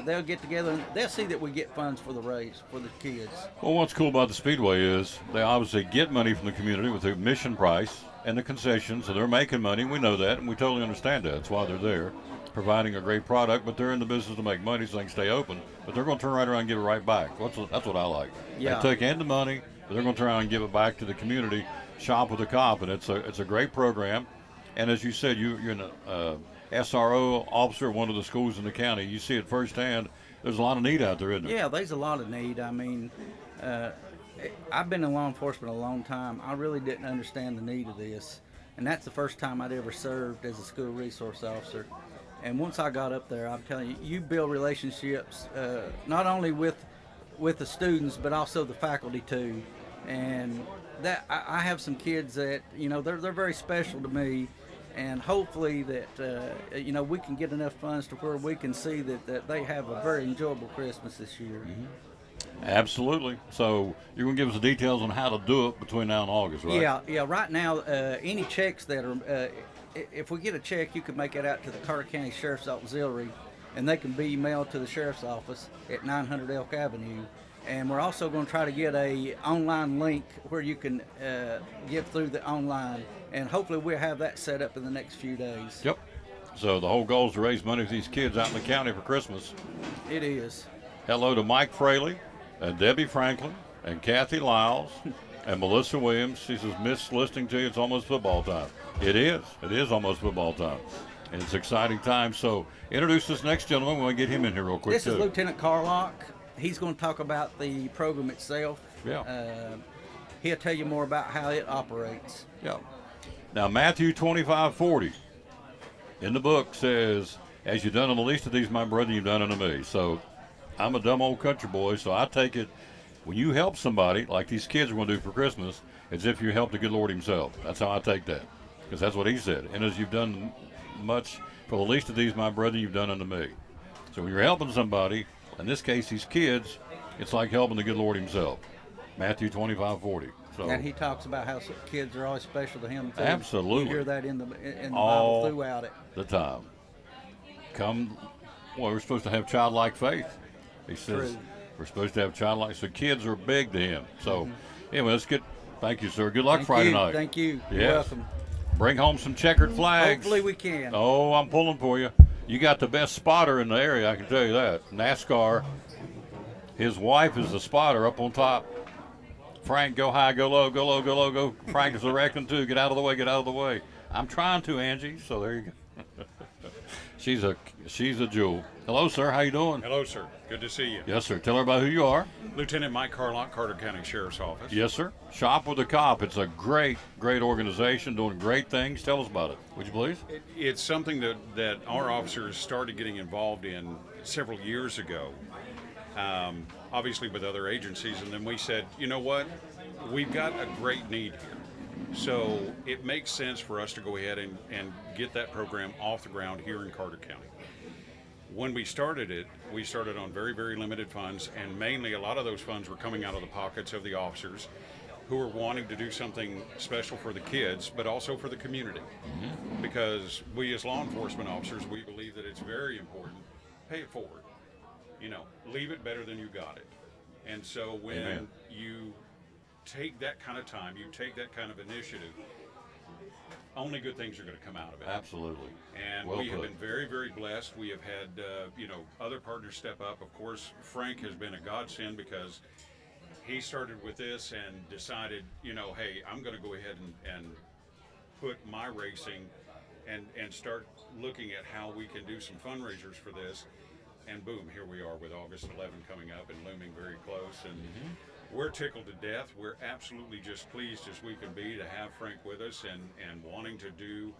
they'll get together and they'll see that we get funds for the race for the kids. Well, what's cool about the Speedway is they obviously get money from the community with the admission price and the concessions, so they're making money. We know that, and we totally understand that. That's why they're there, providing a great product, but they're in the business to make money so they can stay open. But they're going to turn right around and give it right back. That's what I like. Yeah. They take in the money, but they're going to turn around and give it back to the community. Shop with a Cop, and it's a great program. And as you said, you're an SRO officer at one of the schools in the county. You see it firsthand. There's a lot of need out there, isn't there? Yeah, there's a lot of need. I mean, I've been in law enforcement a long time. I really didn't understand the need of this. And that's the first time I'd ever served as a school resource officer. And once I got up there, I'm telling you, you build relationships not only with the students, but also the faculty too. And that I have some kids that, they're very special to me. And hopefully that, we can get enough funds to where we can see that they have a very enjoyable Christmas this year. Mm-hmm. Absolutely. So you're going to give us the details on how to do it between now and August, right? Yeah. Right now, any checks that are, if we get a check, you can make it out to the Carter County Sheriff's Auxiliary, and they can be emailed to the Sheriff's Office at 900 Elk Avenue. And we're also going to try to get a online link where you can give through the online, and hopefully we'll have that set up in the next few days. Yep. So the whole goal is to raise money for these kids out in the county for Christmas. It is. Hello to Mike Fraley and Debbie Franklin and Kathy Lyles and Melissa Williams. She says, "Miss listening to you. It's almost football time." It is. It is almost football time. And it's exciting time. So introduce this next gentleman. We want to get him in here real quick, This is Lieutenant Carlock. He's going to talk about the program itself. Yeah. He'll tell you more about how it operates. Yeah. Now, Matthew 25:40 in the book says, "As you've done on the least of these, my brother, you've done unto me." So I'm a dumb old country boy, so I take it when you help somebody, like these kids are going to do for Christmas, as if you helped the good Lord himself. That's how I take that, because that's what he said. And as you've done much for the least of these, my brother, you've done unto me. So when you're helping somebody, in this case these kids, it's like helping the good Lord himself. Matthew 25:40. So And he talks about how kids are always special to him too. Absolutely. You hear that in the all Bible throughout it. the time. We're supposed to have childlike faith. He says True. we're supposed to have childlike. So kids are big to him. So anyway, let's get. Thank you, sir. Good luck Thank Friday you. night. Thank you. Yes. You're welcome. Bring home some checkered flags. Hopefully we can. Oh, I'm pulling for you. You got the best spotter in the area, I can tell you that. NASCAR. His wife is the spotter up on top. Frank, go high, go low, go low, go low, go. Frank is directing too. Get out of the way, get out of the way. I'm trying to, Angie. So there you go. she's a jewel. Hello, sir. How you doing? Hello, sir. Good to see you. Yes, sir. Tell her about who you are. Lieutenant Mike Carlock, Carter County Sheriff's Office. Yes, sir. Shop with a Cop. It's a great, great organization doing great things. Tell us about it, would you please? It's something that our officers started getting involved in several years ago, obviously with other agencies, and then we said, you know what, we've got a great need here. So it makes sense for us to go ahead and get that program off the ground here in Carter County. When we started it, we started on very, very limited funds, and mainly a lot of those funds were coming out of the pockets of the officers who were wanting to do something special for the kids, but also for the community. Because we as law enforcement officers, we believe that it's very important, pay it forward. You know, leave it better than you got it. And so when Amen. you take that kind of time, you take that kind of initiative, only good things are going to come out of it. Absolutely. And Well we have put. been very, very blessed. We have had, other partners step up. Of course, Frank has been a godsend because he started with this and decided, hey, I'm going to go ahead and put my racing and start looking at how we can do some fundraisers for this. And boom, here we are with August 11 coming up and looming very close. And we're tickled to death. We're absolutely just pleased as we can be to have Frank with us and wanting to do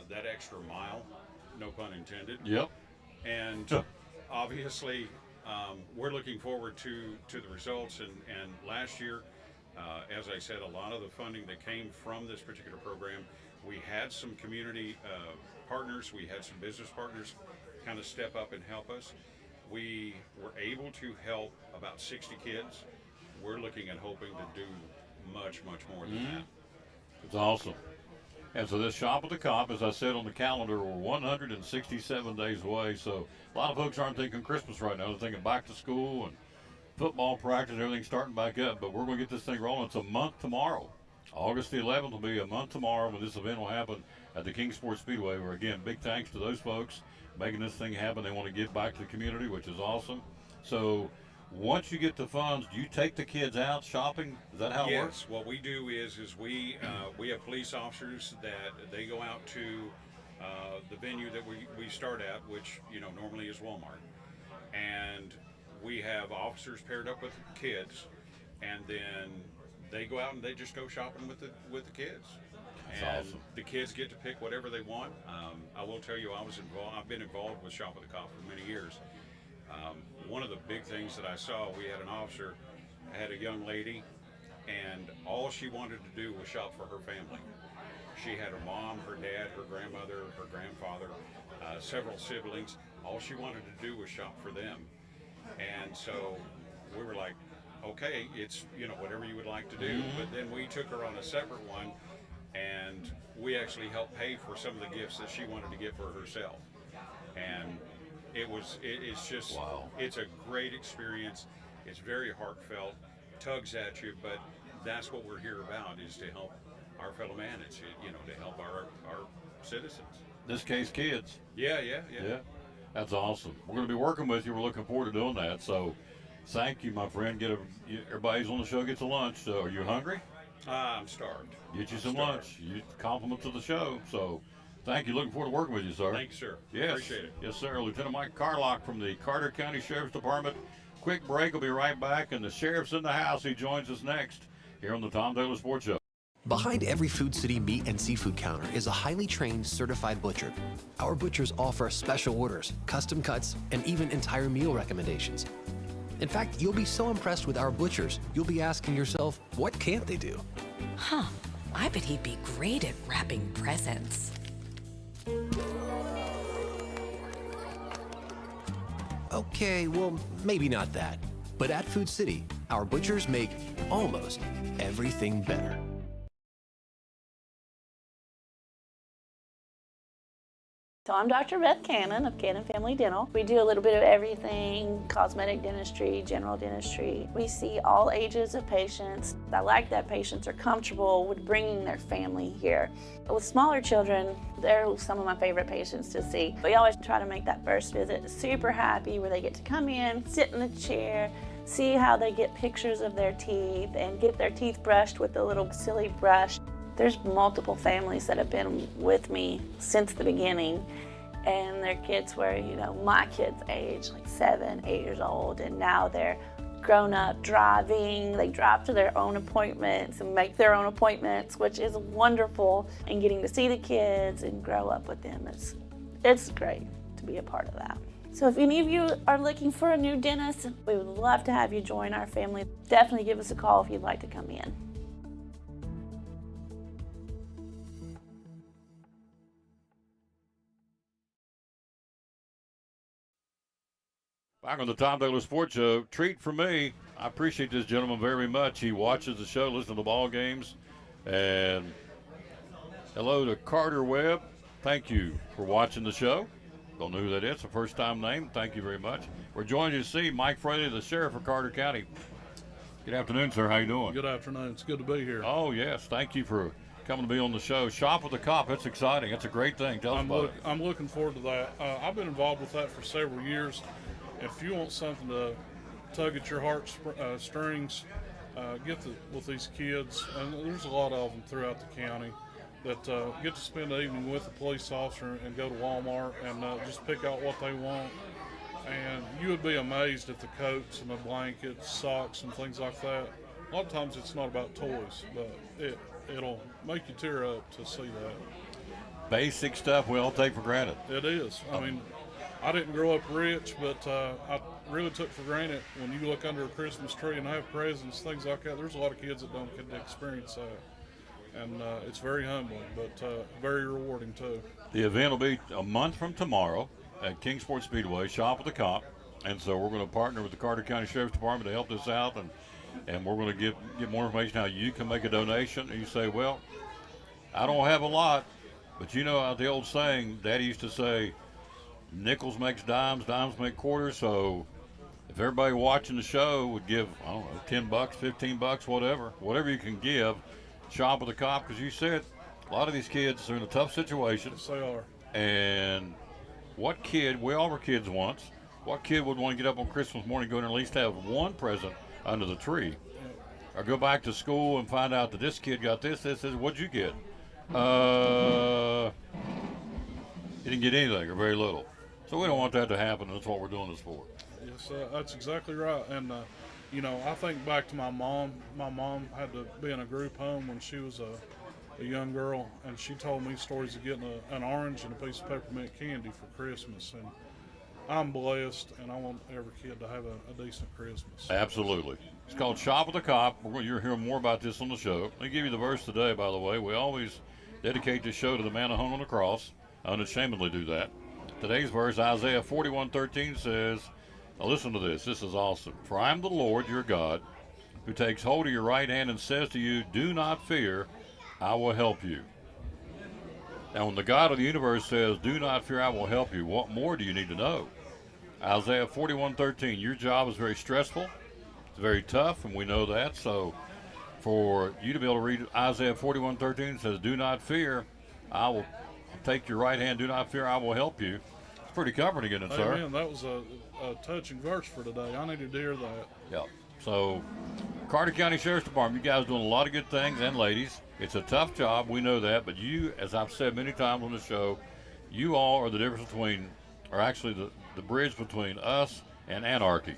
that extra mile, no pun intended. Yep. And obviously, we're looking forward to the results. And last year, as I said, a lot of the funding that came from this particular program, we had some community partners, we had some business partners kind of step up and help us. We were able to help about 60 kids. We're looking at hoping to do much, much more than that. It's awesome. And so this Shop with the Cop, as I said on the calendar, we're 167 days away. So a lot of folks aren't thinking Christmas right now. They're thinking back to school and football practice, everything starting back up. But we're going to get this thing rolling. It's a month tomorrow. August the 11th will be a month tomorrow when this event will happen at the Kingsport Speedway. Where, again, big thanks to those folks making this thing happen. They want to give back to the community, which is awesome. So once you get the funds, do you take the kids out shopping? Is that how it works? Yes. What we do is we have police officers that they go out to the venue that we start at, which normally is Walmart, and we have officers paired up with kids, and then they go out and they just go shopping with the kids. That's and awesome. The kids get to pick whatever they want. I will tell you, I've been involved with Shop with the Cop for many years. One of the big things that I saw, we had an officer, had a young lady, and all she wanted to do was shop for her family. She had her mom, her dad, her grandmother, her grandfather, several siblings. All she wanted to do was shop for them. And so we were like, okay, it's whatever you would like to do. But then we took her on a separate one, and we actually helped pay for some of the gifts that she wanted to get for herself. And it's just, wow. It's a great experience. It's very heartfelt, tugs at you, but that's what we're here about, is to help our fellow man. It's, to help our citizens. This case, kids. Yeah. That's awesome. We're going to be working with you. We're looking forward to doing that. So thank you, my friend. Everybody's on the show gets a lunch. So are you hungry? I'm starved. Get you some lunch. You compliments of the show. So thank you. Looking forward to working with you, sir. Thank you, sir. Yes. Appreciate it. Yes, sir. Lieutenant Mike Carlock from the Carter County Sheriff's Department. Quick break. We'll be right back. And the sheriff's in the house. He joins us next here on the Tom Taylor Sports Show. Behind every Food City meat and seafood counter is a highly trained, certified butcher. Our butchers offer special orders, custom cuts, and even entire meal recommendations. In fact, you'll be so impressed with our butchers, you'll be asking yourself, what can't they do? Huh, I bet he'd be great at wrapping presents. Okay, well, maybe not that. But at Food City, our butchers make almost everything better. So I'm Dr. Beth Cannon of Cannon Family Dental. We do a little bit of everything, cosmetic dentistry, general dentistry. We see all ages of patients. I like that patients are comfortable with bringing their family here. With smaller children, they're some of my favorite patients to see. We always try to make that first visit super happy, where they get to come in, sit in the chair, see how they get pictures of their teeth and get their teeth brushed with a little silly brush. There's multiple families that have been with me since the beginning, and their kids were, my kids' age, like 7, 8 years old, and now they're grown up driving. They drive to their own appointments and make their own appointments, which is wonderful, and getting to see the kids and grow up with them. It's great to be a part of that. So if any of you are looking for a new dentist, we would love to have you join our family. Definitely give us a call if you'd like to come in. Back on the Tom Taylor Sports Show, treat for me. I appreciate this gentleman very much. He watches the show, listens to the ball games. And hello to Carter Webb. Thank you for watching the show. Don't know who that is. It's a first-time name. Thank you very much. We're joined to see Mike Fraley, the sheriff of Carter County. Good afternoon, sir. How you doing? Good afternoon. It's good to be here. Oh, yes. Thank you for coming to be on the show. Shop with the Cop. That's exciting. That's a great thing. Tell us about it. I'm looking forward to that. I've been involved with that for several years. If you want something to tug at your heart strings, with these kids, and there's a lot of them throughout the county, that get to spend the evening with a police officer and go to Walmart and just pick out what they want. And you would be amazed at the coats and the blankets, socks, and things like that. A lot of times it's not about toys, but it'll make you tear up to see that. Basic stuff we all take for granted. It is. I mean, I didn't grow up rich, but I really took for granted when you look under a Christmas tree and have presents, things like that. There's a lot of kids that don't get to experience that. And it's very humbling, but very rewarding too. The event will be a month from tomorrow at Kingsport Speedway, Shop with the Cop. And so we're going to partner with the Carter County Sheriff's Department to help this out. And we're going to get more information how you can make a donation. And you say, well, I don't have a lot, but the old saying, Daddy used to say, nickels makes dimes, dimes make quarters. So if everybody watching the show would give, I don't know, $10, $15, whatever you can give, Shop with the Cop, because you said a lot of these kids are in a tough situation. Yes, they are. And what kid, we all were kids once, what kid would want to get up on Christmas morning, go in and at least have one present under the tree? Or go back to school and find out that this kid got this, what'd you get? He didn't get anything or very little. So we don't want that to happen, and that's what we're doing this for. Yes, that's exactly right. And, I think back to my mom. My mom had to be in a group home when she was a young girl, and she told me stories of getting an orange and a piece of peppermint candy for Christmas. And I'm blessed, and I want every kid to have a decent Christmas. Absolutely. It's called Shop with the Cop. You'll hear more about this on the show. Let me give you the verse today, by the way. We always dedicate this show to the man who hung on the cross. Unashamedly do that. Today's verse, Isaiah 41:13 says, now listen to this. This is awesome. For I am the Lord your God, who takes hold of your right hand and says to you, do not fear, I will help you. Now when the God of the universe says, do not fear, I will help you, what more do you need to know? Isaiah 41:13, your job is very stressful. It's very tough, and we know that. So for you to be able to read Isaiah 41:13, it says, do not fear, I will take your right hand, do not fear, I will help you. It's pretty comforting, isn't it, sir? Amen. That was a touching verse for today. I needed to hear that. Yep. So Carter County Sheriff's Department, you guys doing a lot of good things, and ladies. It's a tough job, we know that, but you, as I've said many times on the show, you all are the difference between, or actually the bridge between us and anarchy.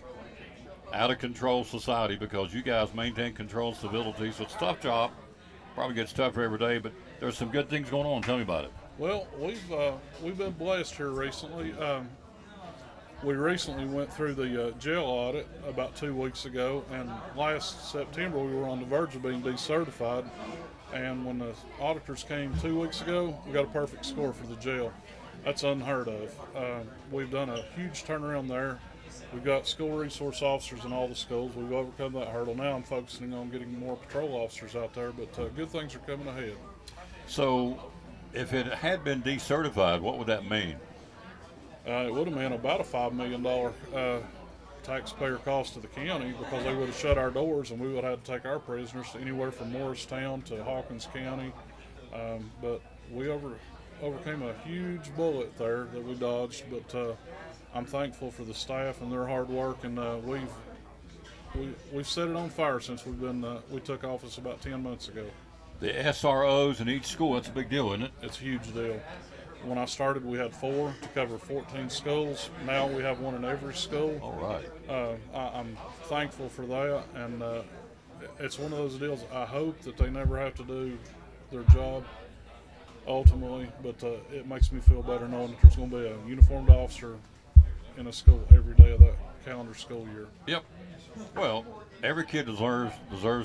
Out of control society, because you guys maintain control and civility. So it's a tough job. Probably gets tougher every day, but there's some good things going on. Tell me about it. Well, we've been blessed here recently. We recently went through the jail audit about 2 weeks ago, and last September we were on the verge of being decertified. And when the auditors came 2 weeks ago, we got a perfect score for the jail. That's unheard of. We've done a huge turnaround there. We've got school resource officers in all the schools. We've overcome that hurdle. Now I'm focusing on getting more patrol officers out there, but good things are coming ahead. So, if it had been decertified, what would that mean? It would have meant about a $5 million taxpayer cost to the county, because they would have shut our doors and we would have had to take our prisoners anywhere from Morristown to Hawkins County. But we overcame a huge bullet there that we dodged. But I'm thankful for the staff and their hard work, and we've set it on fire since we took office about 10 months ago. The SROs in each school, that's a big deal, isn't it? It's a huge deal. When I started, we had 4 to cover 14 schools. Now we have one in every school. All right. I'm thankful for that, and it's one of those deals. I hope that they never have to do their job ultimately, but it makes me feel better knowing that there's going to be a uniformed officer in a school every day of that calendar school year. Yep. Well, every kid deserves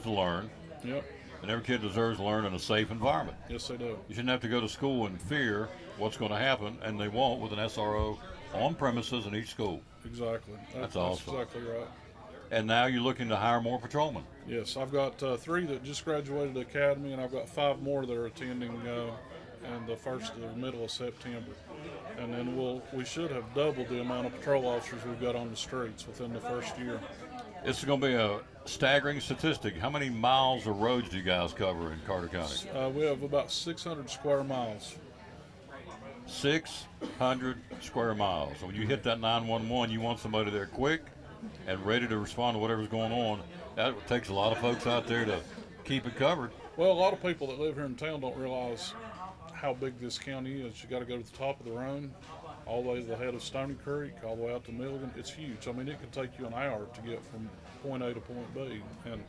to learn. Yep. And every kid deserves to learn in a safe environment. Yes, they do. You shouldn't have to go to school in fear what's going to happen, and they won't with an SRO on premises in each school. Exactly. That's awesome. That's exactly right. And now you're looking to hire more patrolmen. Yes, I've got 3 that just graduated the academy, and I've got 5 more that are attending in the first or middle of September. And then we should have doubled the amount of patrol officers we've got on the streets within the first year. It's going to be a staggering statistic. How many miles of roads do you guys cover in Carter County? We have about 600 square miles. 600 square miles. So when you hit that 911, you want somebody there quick and ready to respond to whatever's going on. That takes a lot of folks out there to keep it covered. Well, a lot of people that live here in town don't realize how big this county is. You got to go to the top of the Rhone, all the way to the head of Stony Creek, all the way out to Milligan. It's huge. I mean, it can take you an hour to get from point A to point B. And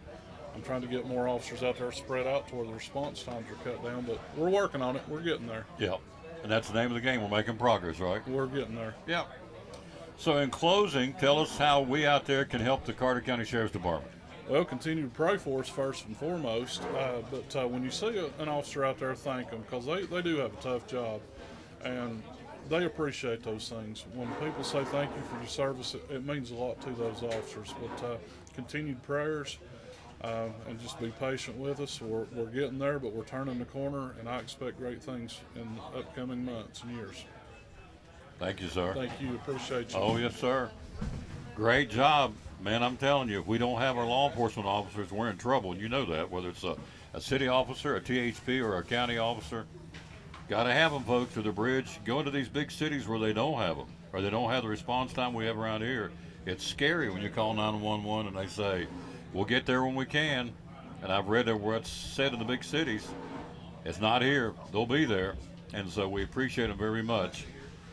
I'm trying to get more officers out there spread out to where the response times are cut down, but we're working on it. We're getting there. Yeah. And that's the name of the game. We're making progress, right? We're getting there. Yeah. So in closing, tell us how we out there can help the Carter County Sheriff's Department. Well, continue to pray for us first and foremost. But when you see an officer out there, thank them, because they do have a tough job. And they appreciate those things. When people say thank you for your service, it means a lot to those officers. But continued prayers. And just be patient with us. We're getting there, but we're turning the corner, and I expect great things in the upcoming months and years. Thank you, sir. Thank you. Appreciate you. Oh, yes, sir. Great job. Man, I'm telling you, if we don't have our law enforcement officers, we're in trouble. You know that, whether it's a city officer, a THP, or a county officer. Got to have them, folks, to the bridge. Go into these big cities where they don't have them, or they don't have the response time we have around here. It's scary when you call 911 and they say, we'll get there when we can. And I've read where it's said in the big cities. It's not here. They'll be there. And so we appreciate them very much,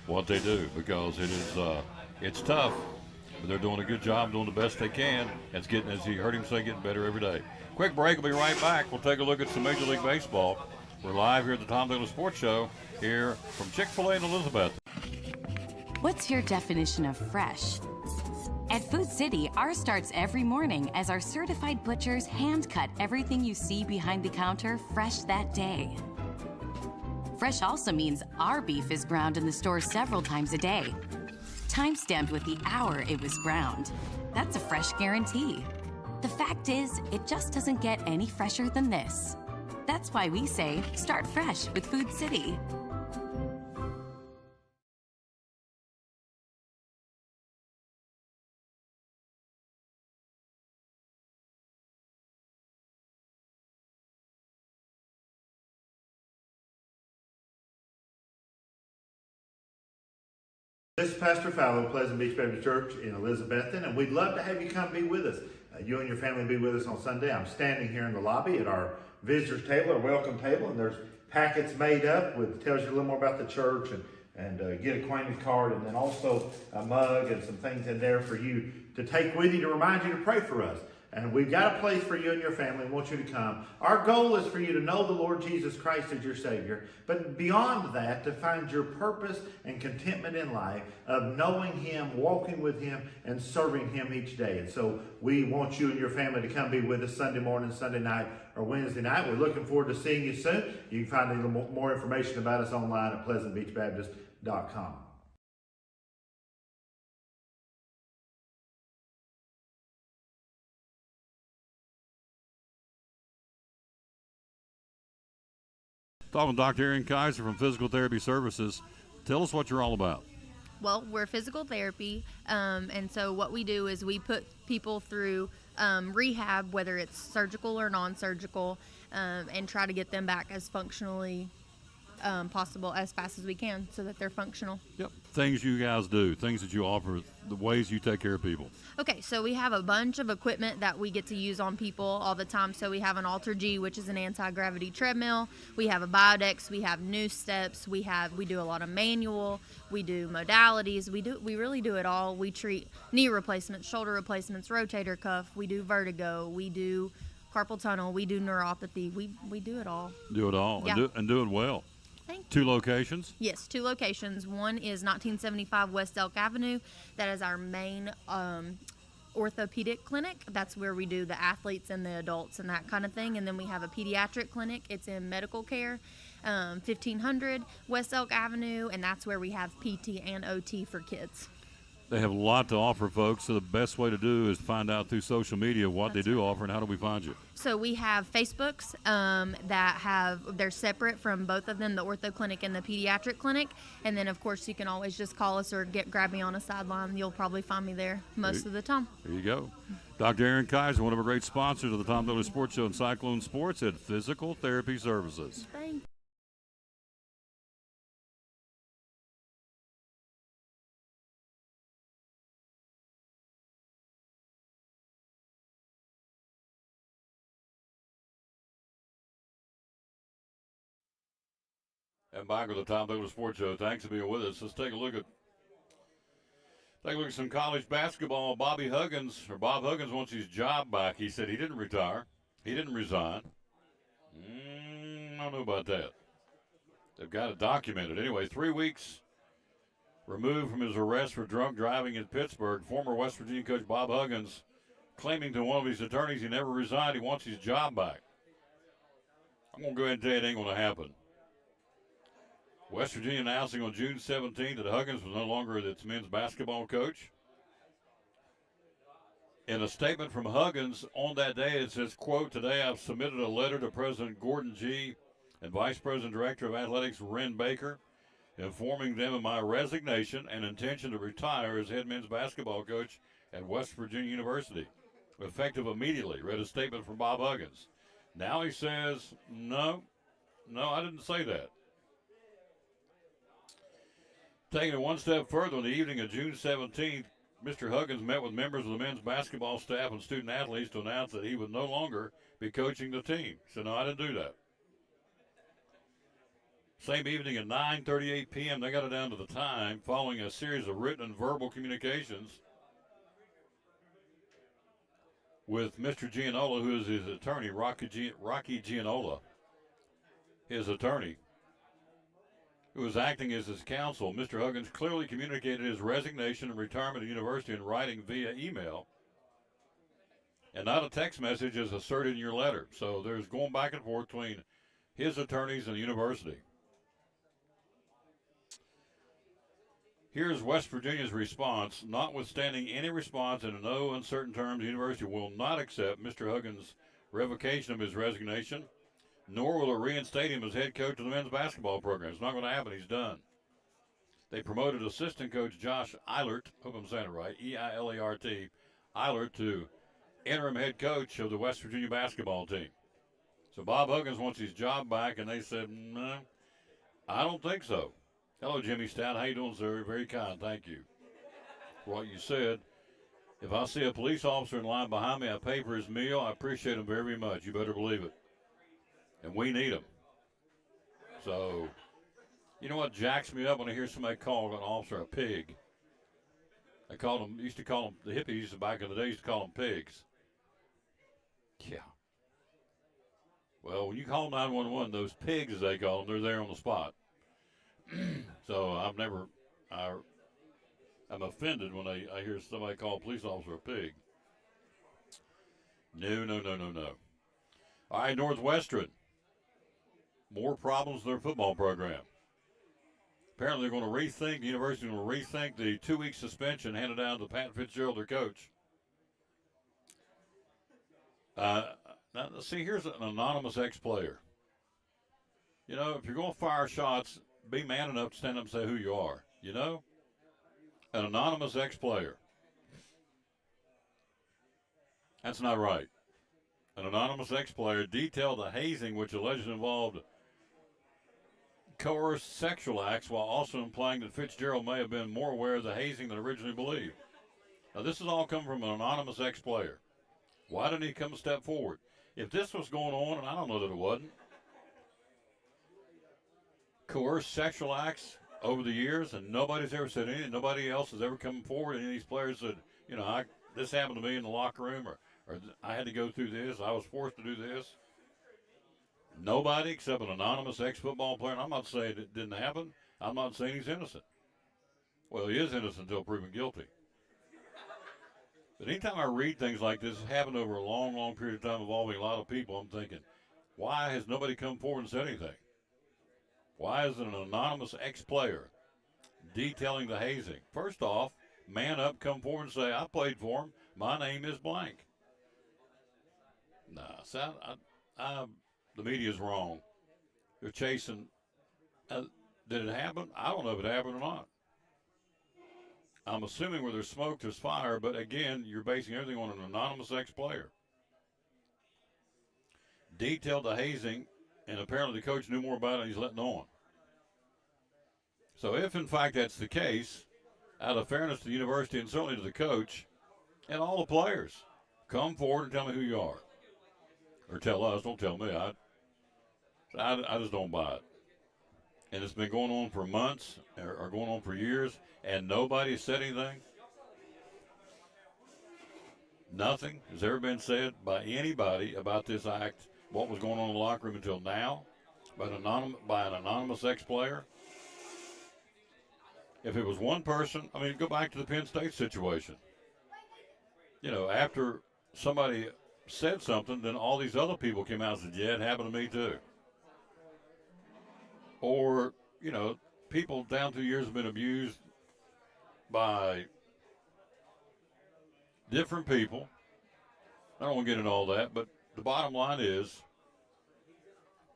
what they do, because it's tough, but they're doing a good job, doing the best they can. It's getting, as you heard him say, getting better every day. Quick break. We'll be right back. We'll take a look at some Major League Baseball. We're live here at the Tom Douglas Sports Show here from Chick-fil-A in Elizabeth. What's your definition of fresh? At Food City, ours starts every morning as our certified butchers hand cut everything you see behind the counter fresh that day. Fresh also means our beef is ground in the store several times a day, time-stamped with the hour it was ground. That's a fresh guarantee. The fact is, it just doesn't get any fresher than this. That's why we say, start fresh with Food City. This is Pastor Fallow of Pleasant Beach Baptist Church in Elizabethton, and we'd love to have you come be with us. You and your family be with us on Sunday. I'm standing here in the lobby at our visitors table, our welcome table, and there's packets made up with tells you a little more about the church and get acquainted card, and then also a mug and some things in there for you to take with you to remind you to pray for us. And we've got a place for you and your family. We want you to come. Our goal is for you to know the Lord Jesus Christ as your Savior. But beyond that, to find your purpose and contentment in life of knowing Him, walking with Him, and serving Him each day. And so we want you and your family to come be with us Sunday morning, Sunday night, or Wednesday night. We're looking forward to seeing you soon. You can find a little more information about us online at pleasantbeachbaptist.com. Talking to Dr. Erin Kaiser from Physical Therapy Services. Tell us what you're all about. Well, we're physical therapy, and so what we do is we put people through rehab, whether it's surgical or non-surgical, and try to get them back as functionally possible as fast as we can so that they're functional. Yep. Things you guys do, things that you offer, the ways you take care of people. Okay, so we have a bunch of equipment that we get to use on people all the time. So we have an Alter G, which is an anti-gravity treadmill. We have a Biodex. We have new steps. We do a lot of manual. We do modalities. We really do it all. We treat knee replacements, shoulder replacements, rotator cuff. We do vertigo. We do carpal tunnel. We do neuropathy. We do it all. Do it all, Yeah. and do it well. Thank you. 2 locations. Yes, 2 locations. One is 1975 West Elk Avenue. That is our main orthopedic clinic. That's where we do the athletes and the adults and that kind of thing. And then we have a pediatric clinic. It's in medical care, 1500 West Elk Avenue, and that's where we have PT and OT for kids. They have a lot to offer, folks. So the best way to do is find out through social media what they do offer and how do we find you. So we have Facebooks they're separate from both of them, the ortho clinic and the pediatric clinic. And then, of course, you can always just call us or grab me on a sideline. You'll probably find me there most of the time. There you go. Dr. Erin Kaiser, one of our great sponsors of the Tom Miller Sports Show and Cyclone Sports at Physical Therapy Services. Thank you. And back with the Tom Miller Sports Show. Thanks for being with us. Let's take a look at some college basketball. Bob Huggins wants his job back. He said he didn't retire. He didn't resign. I don't know about that. They've got it documented. Anyway, 3 weeks removed from his arrest for drunk driving in Pittsburgh, former West Virginia coach Bob Huggins claiming to one of his attorneys he never resigned. He wants his job back. I'm going to go ahead and tell you it ain't going to happen. West Virginia announcing on June 17th that Huggins was no longer its men's basketball coach. In a statement from Huggins on that day, it says, quote, "Today I've submitted a letter to President Gordon G. and Vice President Director of Athletics Ren Baker, informing them of my resignation and intention to retire as head men's basketball coach at West Virginia University, effective immediately," read a statement from Bob Huggins. Now he says, no, I didn't say that. Taking it one step further, on the evening of June 17th, Mr. Huggins met with members of the men's basketball staff and student athletes to announce that he would no longer be coaching the team. So, no, I didn't do that. Same evening at 9:38 p.m., they got it down to the time, following a series of written and verbal communications with Mr. Gianola, who is his attorney, Rocky Gianola, his attorney, who was acting as his counsel. Mr. Huggins clearly communicated his resignation and retirement at the university in writing via email, and not a text message as asserted in your letter. So there's going back and forth between his attorneys and the university. Here's West Virginia's response. Notwithstanding any response in no uncertain terms, the university will not accept Mr. Huggins' revocation of his resignation, nor will it reinstate him as head coach of the men's basketball program. It's not going to happen. He's done. They promoted assistant coach Josh Eilert, hope I'm saying it right, E-I-L-A-R-T, Eilert, to interim head coach of the West Virginia basketball team. So Bob Huggins wants his job back, and they said, no, I don't think so. Hello, Jimmy Stout. How you doing, sir? Very kind. Thank you for what you said. If I see a police officer in line behind me, I pay for his meal. I appreciate him very much. You better believe it. And we need him. So, you know what jacks me up when I hear somebody call an officer a pig? Used to call them, the hippies back in the day used to call them pigs. Yeah. Well, when you call 911, those pigs, as they call them, they're there on the spot. So I'm offended when I hear somebody call a police officer a pig. No. All right, Northwestern. More problems with their football program. Apparently they're going to rethink, the university is going to rethink the 2-week suspension handed down to Pat Fitzgerald, their coach. Now, see, here's an anonymous ex-player. You know, if you're going to fire shots, be man enough to stand up and say who you are. You know? An anonymous ex-player. That's not right. An anonymous ex-player detailed the hazing which allegedly involved coerced sexual acts while also implying that Fitzgerald may have been more aware of the hazing than originally believed. Now, this has all come from an anonymous ex-player. Why didn't he come a step forward? If this was going on, and I don't know that it wasn't, coerced sexual acts over the years, and nobody's ever said anything, nobody else has ever come forward, and these players said, you know, this happened to me in the locker room, or I had to go through this, I was forced to do this. Nobody except an anonymous ex-football player. And I'm not saying it didn't happen. I'm not saying he's innocent. Well, he is innocent until proven guilty. But anytime I read things like this, it's happened over a long, long period of time involving a lot of people, I'm thinking, why has nobody come forward and said anything? Why is it an anonymous ex-player detailing the hazing? First off, man up, come forward and say, I played for him. My name is blank. Nah, so the media's wrong. They're chasing. Did it happen? I don't know if it happened or not. I'm assuming where there's smoke, there's fire, but again, you're basing everything on an anonymous ex-player. Detailed the hazing, and apparently the coach knew more about it and he's letting on. So if, in fact, that's the case, out of fairness to the university and certainly to the coach and all the players, come forward and tell me who you are. Or tell us, don't tell me. I just don't buy it. And it's been going on for months or going on for years, and nobody said anything. Nothing has ever been said by anybody about this act, what was going on in the locker room until now, by an anonymous ex-player. If it was one person, I mean, go back to the Penn State situation. You know, after somebody said something, then all these other people came out and said, yeah, it happened to me too. Or, you know, people down through the years have been abused by different people. I don't want to get into all that, but the bottom line is,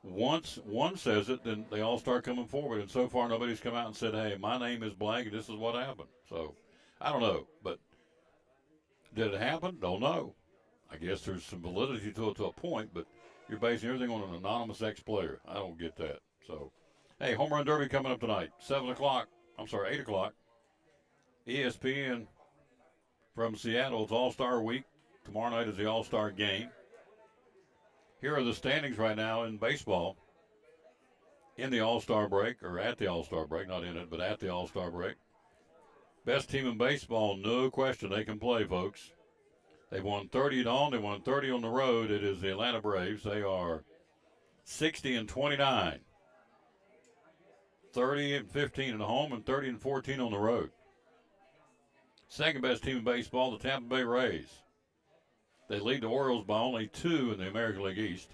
once one says it, then they all start coming forward. And so far, nobody's come out and said, hey, my name is blank, and this is what happened. So, I don't know. But did it happen? Don't know. I guess there's some validity to it to a point, but you're basing everything on an anonymous ex-player. I don't get that. So, hey, Home Run Derby coming up tonight, 8 o'clock. ESPN from Seattle. It's All-Star Week. Tomorrow night is the All-Star Game. Here are the standings right now in baseball in the All-Star break, or at the All-Star break, not in it, but at the All-Star break. Best team in baseball, no question, they can play, folks. They won 30 at home. They won 30 on the road. It is the Atlanta Braves. They are 60-29. 30-15 at home and 30-14 on the road. Second best team in baseball, the Tampa Bay Rays. They lead the Orioles by only 2 in the American League East.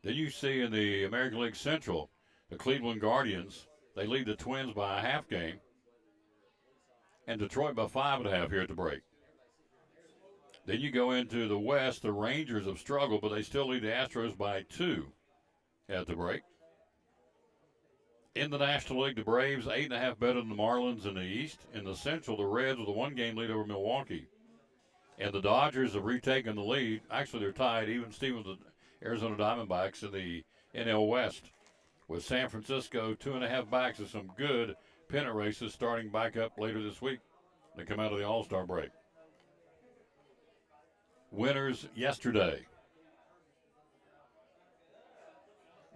Then you see in the American League Central, the Cleveland Guardians. They lead the Twins by a half game. And Detroit by 5.5 here at the break. Then you go into the West. The Rangers have struggled, but they still lead the Astros by 2 at the break. In the National League, the Braves 8.5 better than the Marlins in the East. In the Central, the Reds with a 1-game lead over Milwaukee. And the Dodgers have retaken the lead. Actually, they're tied, even Steven, with the Arizona Diamondbacks in the NL West. With San Francisco 2.5 backs of some good pennant races starting back up later this week. They come out of the All-Star break. Winners yesterday.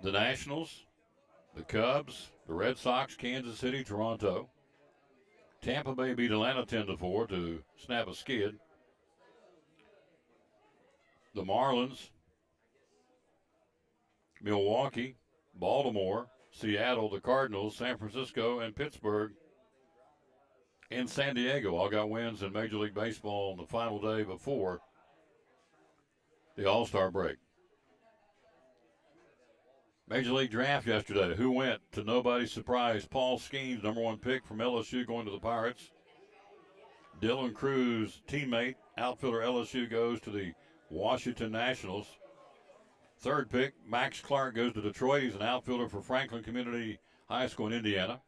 The Nationals, the Cubs, the Red Sox, Kansas City, Toronto. Tampa Bay beat Atlanta 10-4 to snap a skid. The Marlins, Milwaukee, Baltimore, Seattle, the Cardinals, San Francisco, and Pittsburgh, and San Diego all got wins in Major League Baseball on the final day before the All-Star break. Major League Draft yesterday. Who went? To nobody's surprise, Paul Skeens, #1 pick from LSU, going to the Pirates. Dylan Cruz, teammate, outfielder LSU, goes to the Washington Nationals. Third pick, Max Clark goes to Detroit. He's an outfielder for Franklin Community High School in Indiana.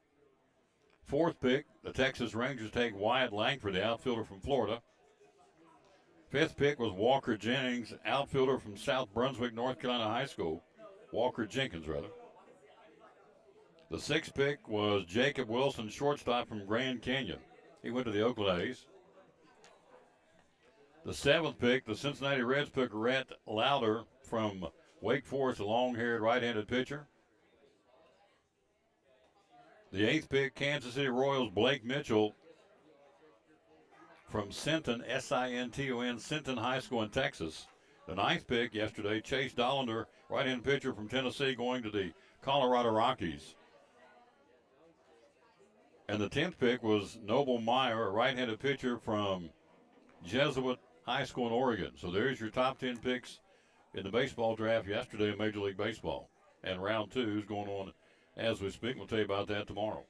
Fourth pick, the Texas Rangers take Wyatt Langford, the outfielder from Florida. Fifth pick was Walker Jennings, outfielder from South Brunswick, North Carolina High School. Walker Jenkins, rather. The sixth pick was Jacob Wilson, shortstop from Grand Canyon. He went to the Oakland A's. The seventh pick, the Cincinnati Reds pick Rhett Lauder from Wake Forest, a long-haired right-handed pitcher. The eighth pick, Kansas City Royals Blake Mitchell from Sinton, S-I-N-T-O-N, Sinton High School in Texas. The ninth pick yesterday, Chase Dollander, right-hand pitcher from Tennessee, going to the Colorado Rockies. And the 10th pick was Noble Meyer, a right-handed pitcher from Jesuit High School in Oregon. So there's your top 10 picks in the baseball draft yesterday in Major League Baseball. And round 2 is going on as we speak. We'll tell you about that tomorrow.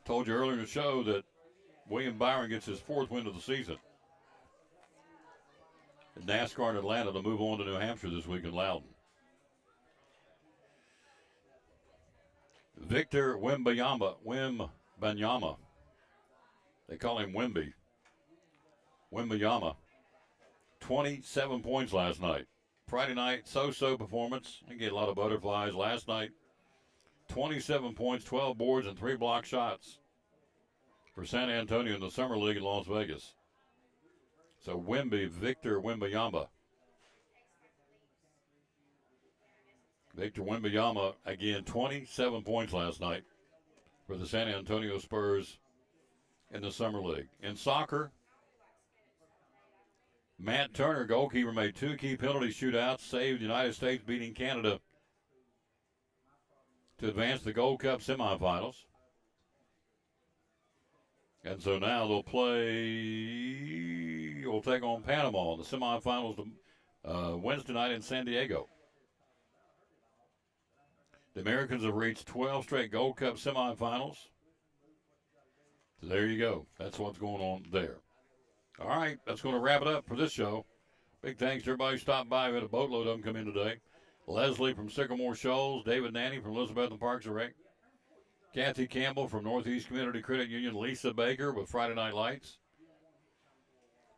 Told you earlier in the show that William Byron gets his 4th win of the season. And NASCAR in Atlanta to move on to New Hampshire this week in Loudon. Victor Wembanyama. They call him Wemby. Wembanyama. 27 points last night. Friday night, so-so performance. He get a lot of butterflies. Last night, 27 points, 12 boards, and 3 block shots for San Antonio in the Summer League in Las Vegas. So Victor Wembanyama. Victor Wembanyama, again, 27 points last night for the San Antonio Spurs in the Summer League. In soccer, Matt Turner, goalkeeper, made 2 key penalty shootouts, saved the United States beating Canada to advance the Gold Cup semifinals. And so now they'll take on Panama in the semifinals Wednesday night in San Diego. The Americans have reached 12 straight Gold Cup semifinals. So there you go. That's what's going on there. All right, that's going to wrap it up for this show. Big thanks to everybody who stopped by. We had a boatload of them come in today. Leslie from Sycamore Shoals, David Nanny from Elizabeth and Parks and Rec, Kathy Campbell from Northeast Community Credit Union, Lisa Baker with Friday Night Lights,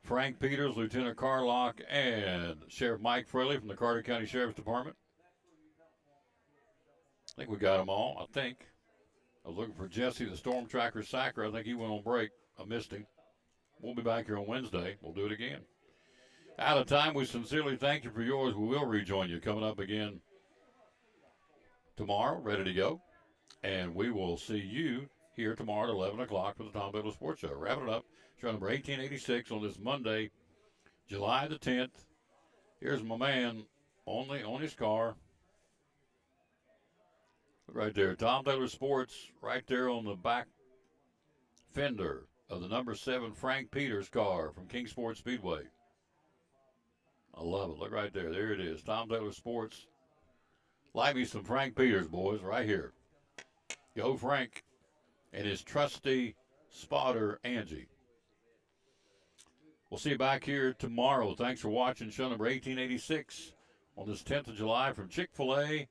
Frank Peters, Lieutenant Carlock, and Sheriff Mike Fraley from the Carter County Sheriff's Department. I think we got them all, I think. I was looking for Jesse, the Storm Tracker Sacker. I think he went on break. I missed him. We'll be back here on Wednesday. We'll do it again. Out of time, we sincerely thank you for yours. We will rejoin you coming up again tomorrow, ready to go. And we will see you here tomorrow at 11 o'clock for the Tom Biddle Sports Show. Wrapping it up, show number 1886 on this Monday, July the 10th. Here's my man on his car. Right there, Tom Taylor Sports, right there on the back fender of the number 7 Frank Peters car from King Sports Speedway. I love it. Look right there. There it is. Tom Taylor Sports. Like me some Frank Peters, boys, right here. Go Frank and his trusty spotter, Angie. We'll see you back here tomorrow. Thanks for watching show number 1886 on this 10th of July from Chick-fil-A